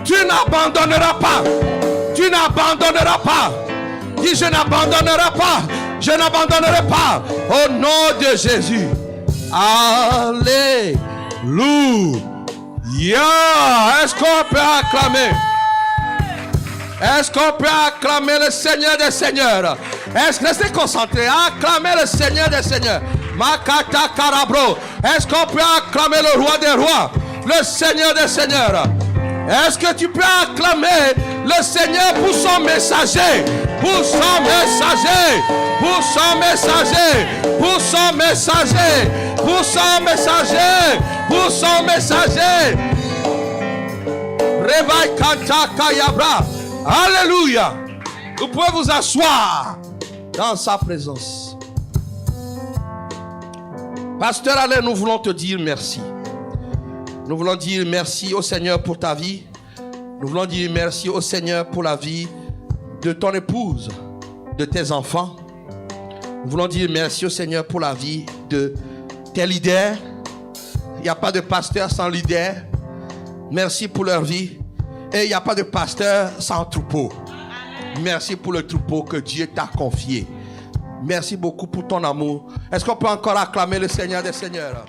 Tu n'abandonneras pas. Tu n'abandonneras pas. Dis, je n'abandonnerai pas. Je n'abandonnerai pas. Au nom de Jésus. Alléluia. Est-ce qu'on peut acclamer? Est-ce qu'on peut acclamer le Seigneur des Seigneurs? Est-ce que restez concentrés? Acclamer le Seigneur des Seigneurs. Makata Karabro. Est-ce qu'on peut acclamer le Roi des Rois? Le Seigneur des Seigneurs. Est-ce que tu peux acclamer le Seigneur pour son messager? Pour son messager. Pour son messager. Pour son messager. Pour son messager. Pour son messager. Réveille Kanta Kayabra. Alléluia. Vous pouvez vous asseoir dans sa présence. Pasteur Alain, nous voulons te dire merci. Nous voulons dire merci au Seigneur pour ta vie. Nous voulons dire merci au Seigneur pour la vie de ton épouse, de tes enfants. Nous voulons dire merci au Seigneur pour la vie de tes leaders. Il n'y a pas de pasteur sans leader. Merci pour leur vie. Et il n'y a pas de pasteur sans troupeau. Merci pour le troupeau que Dieu t'a confié. Merci beaucoup pour ton amour. Est-ce qu'on peut encore acclamer le Seigneur des Seigneurs?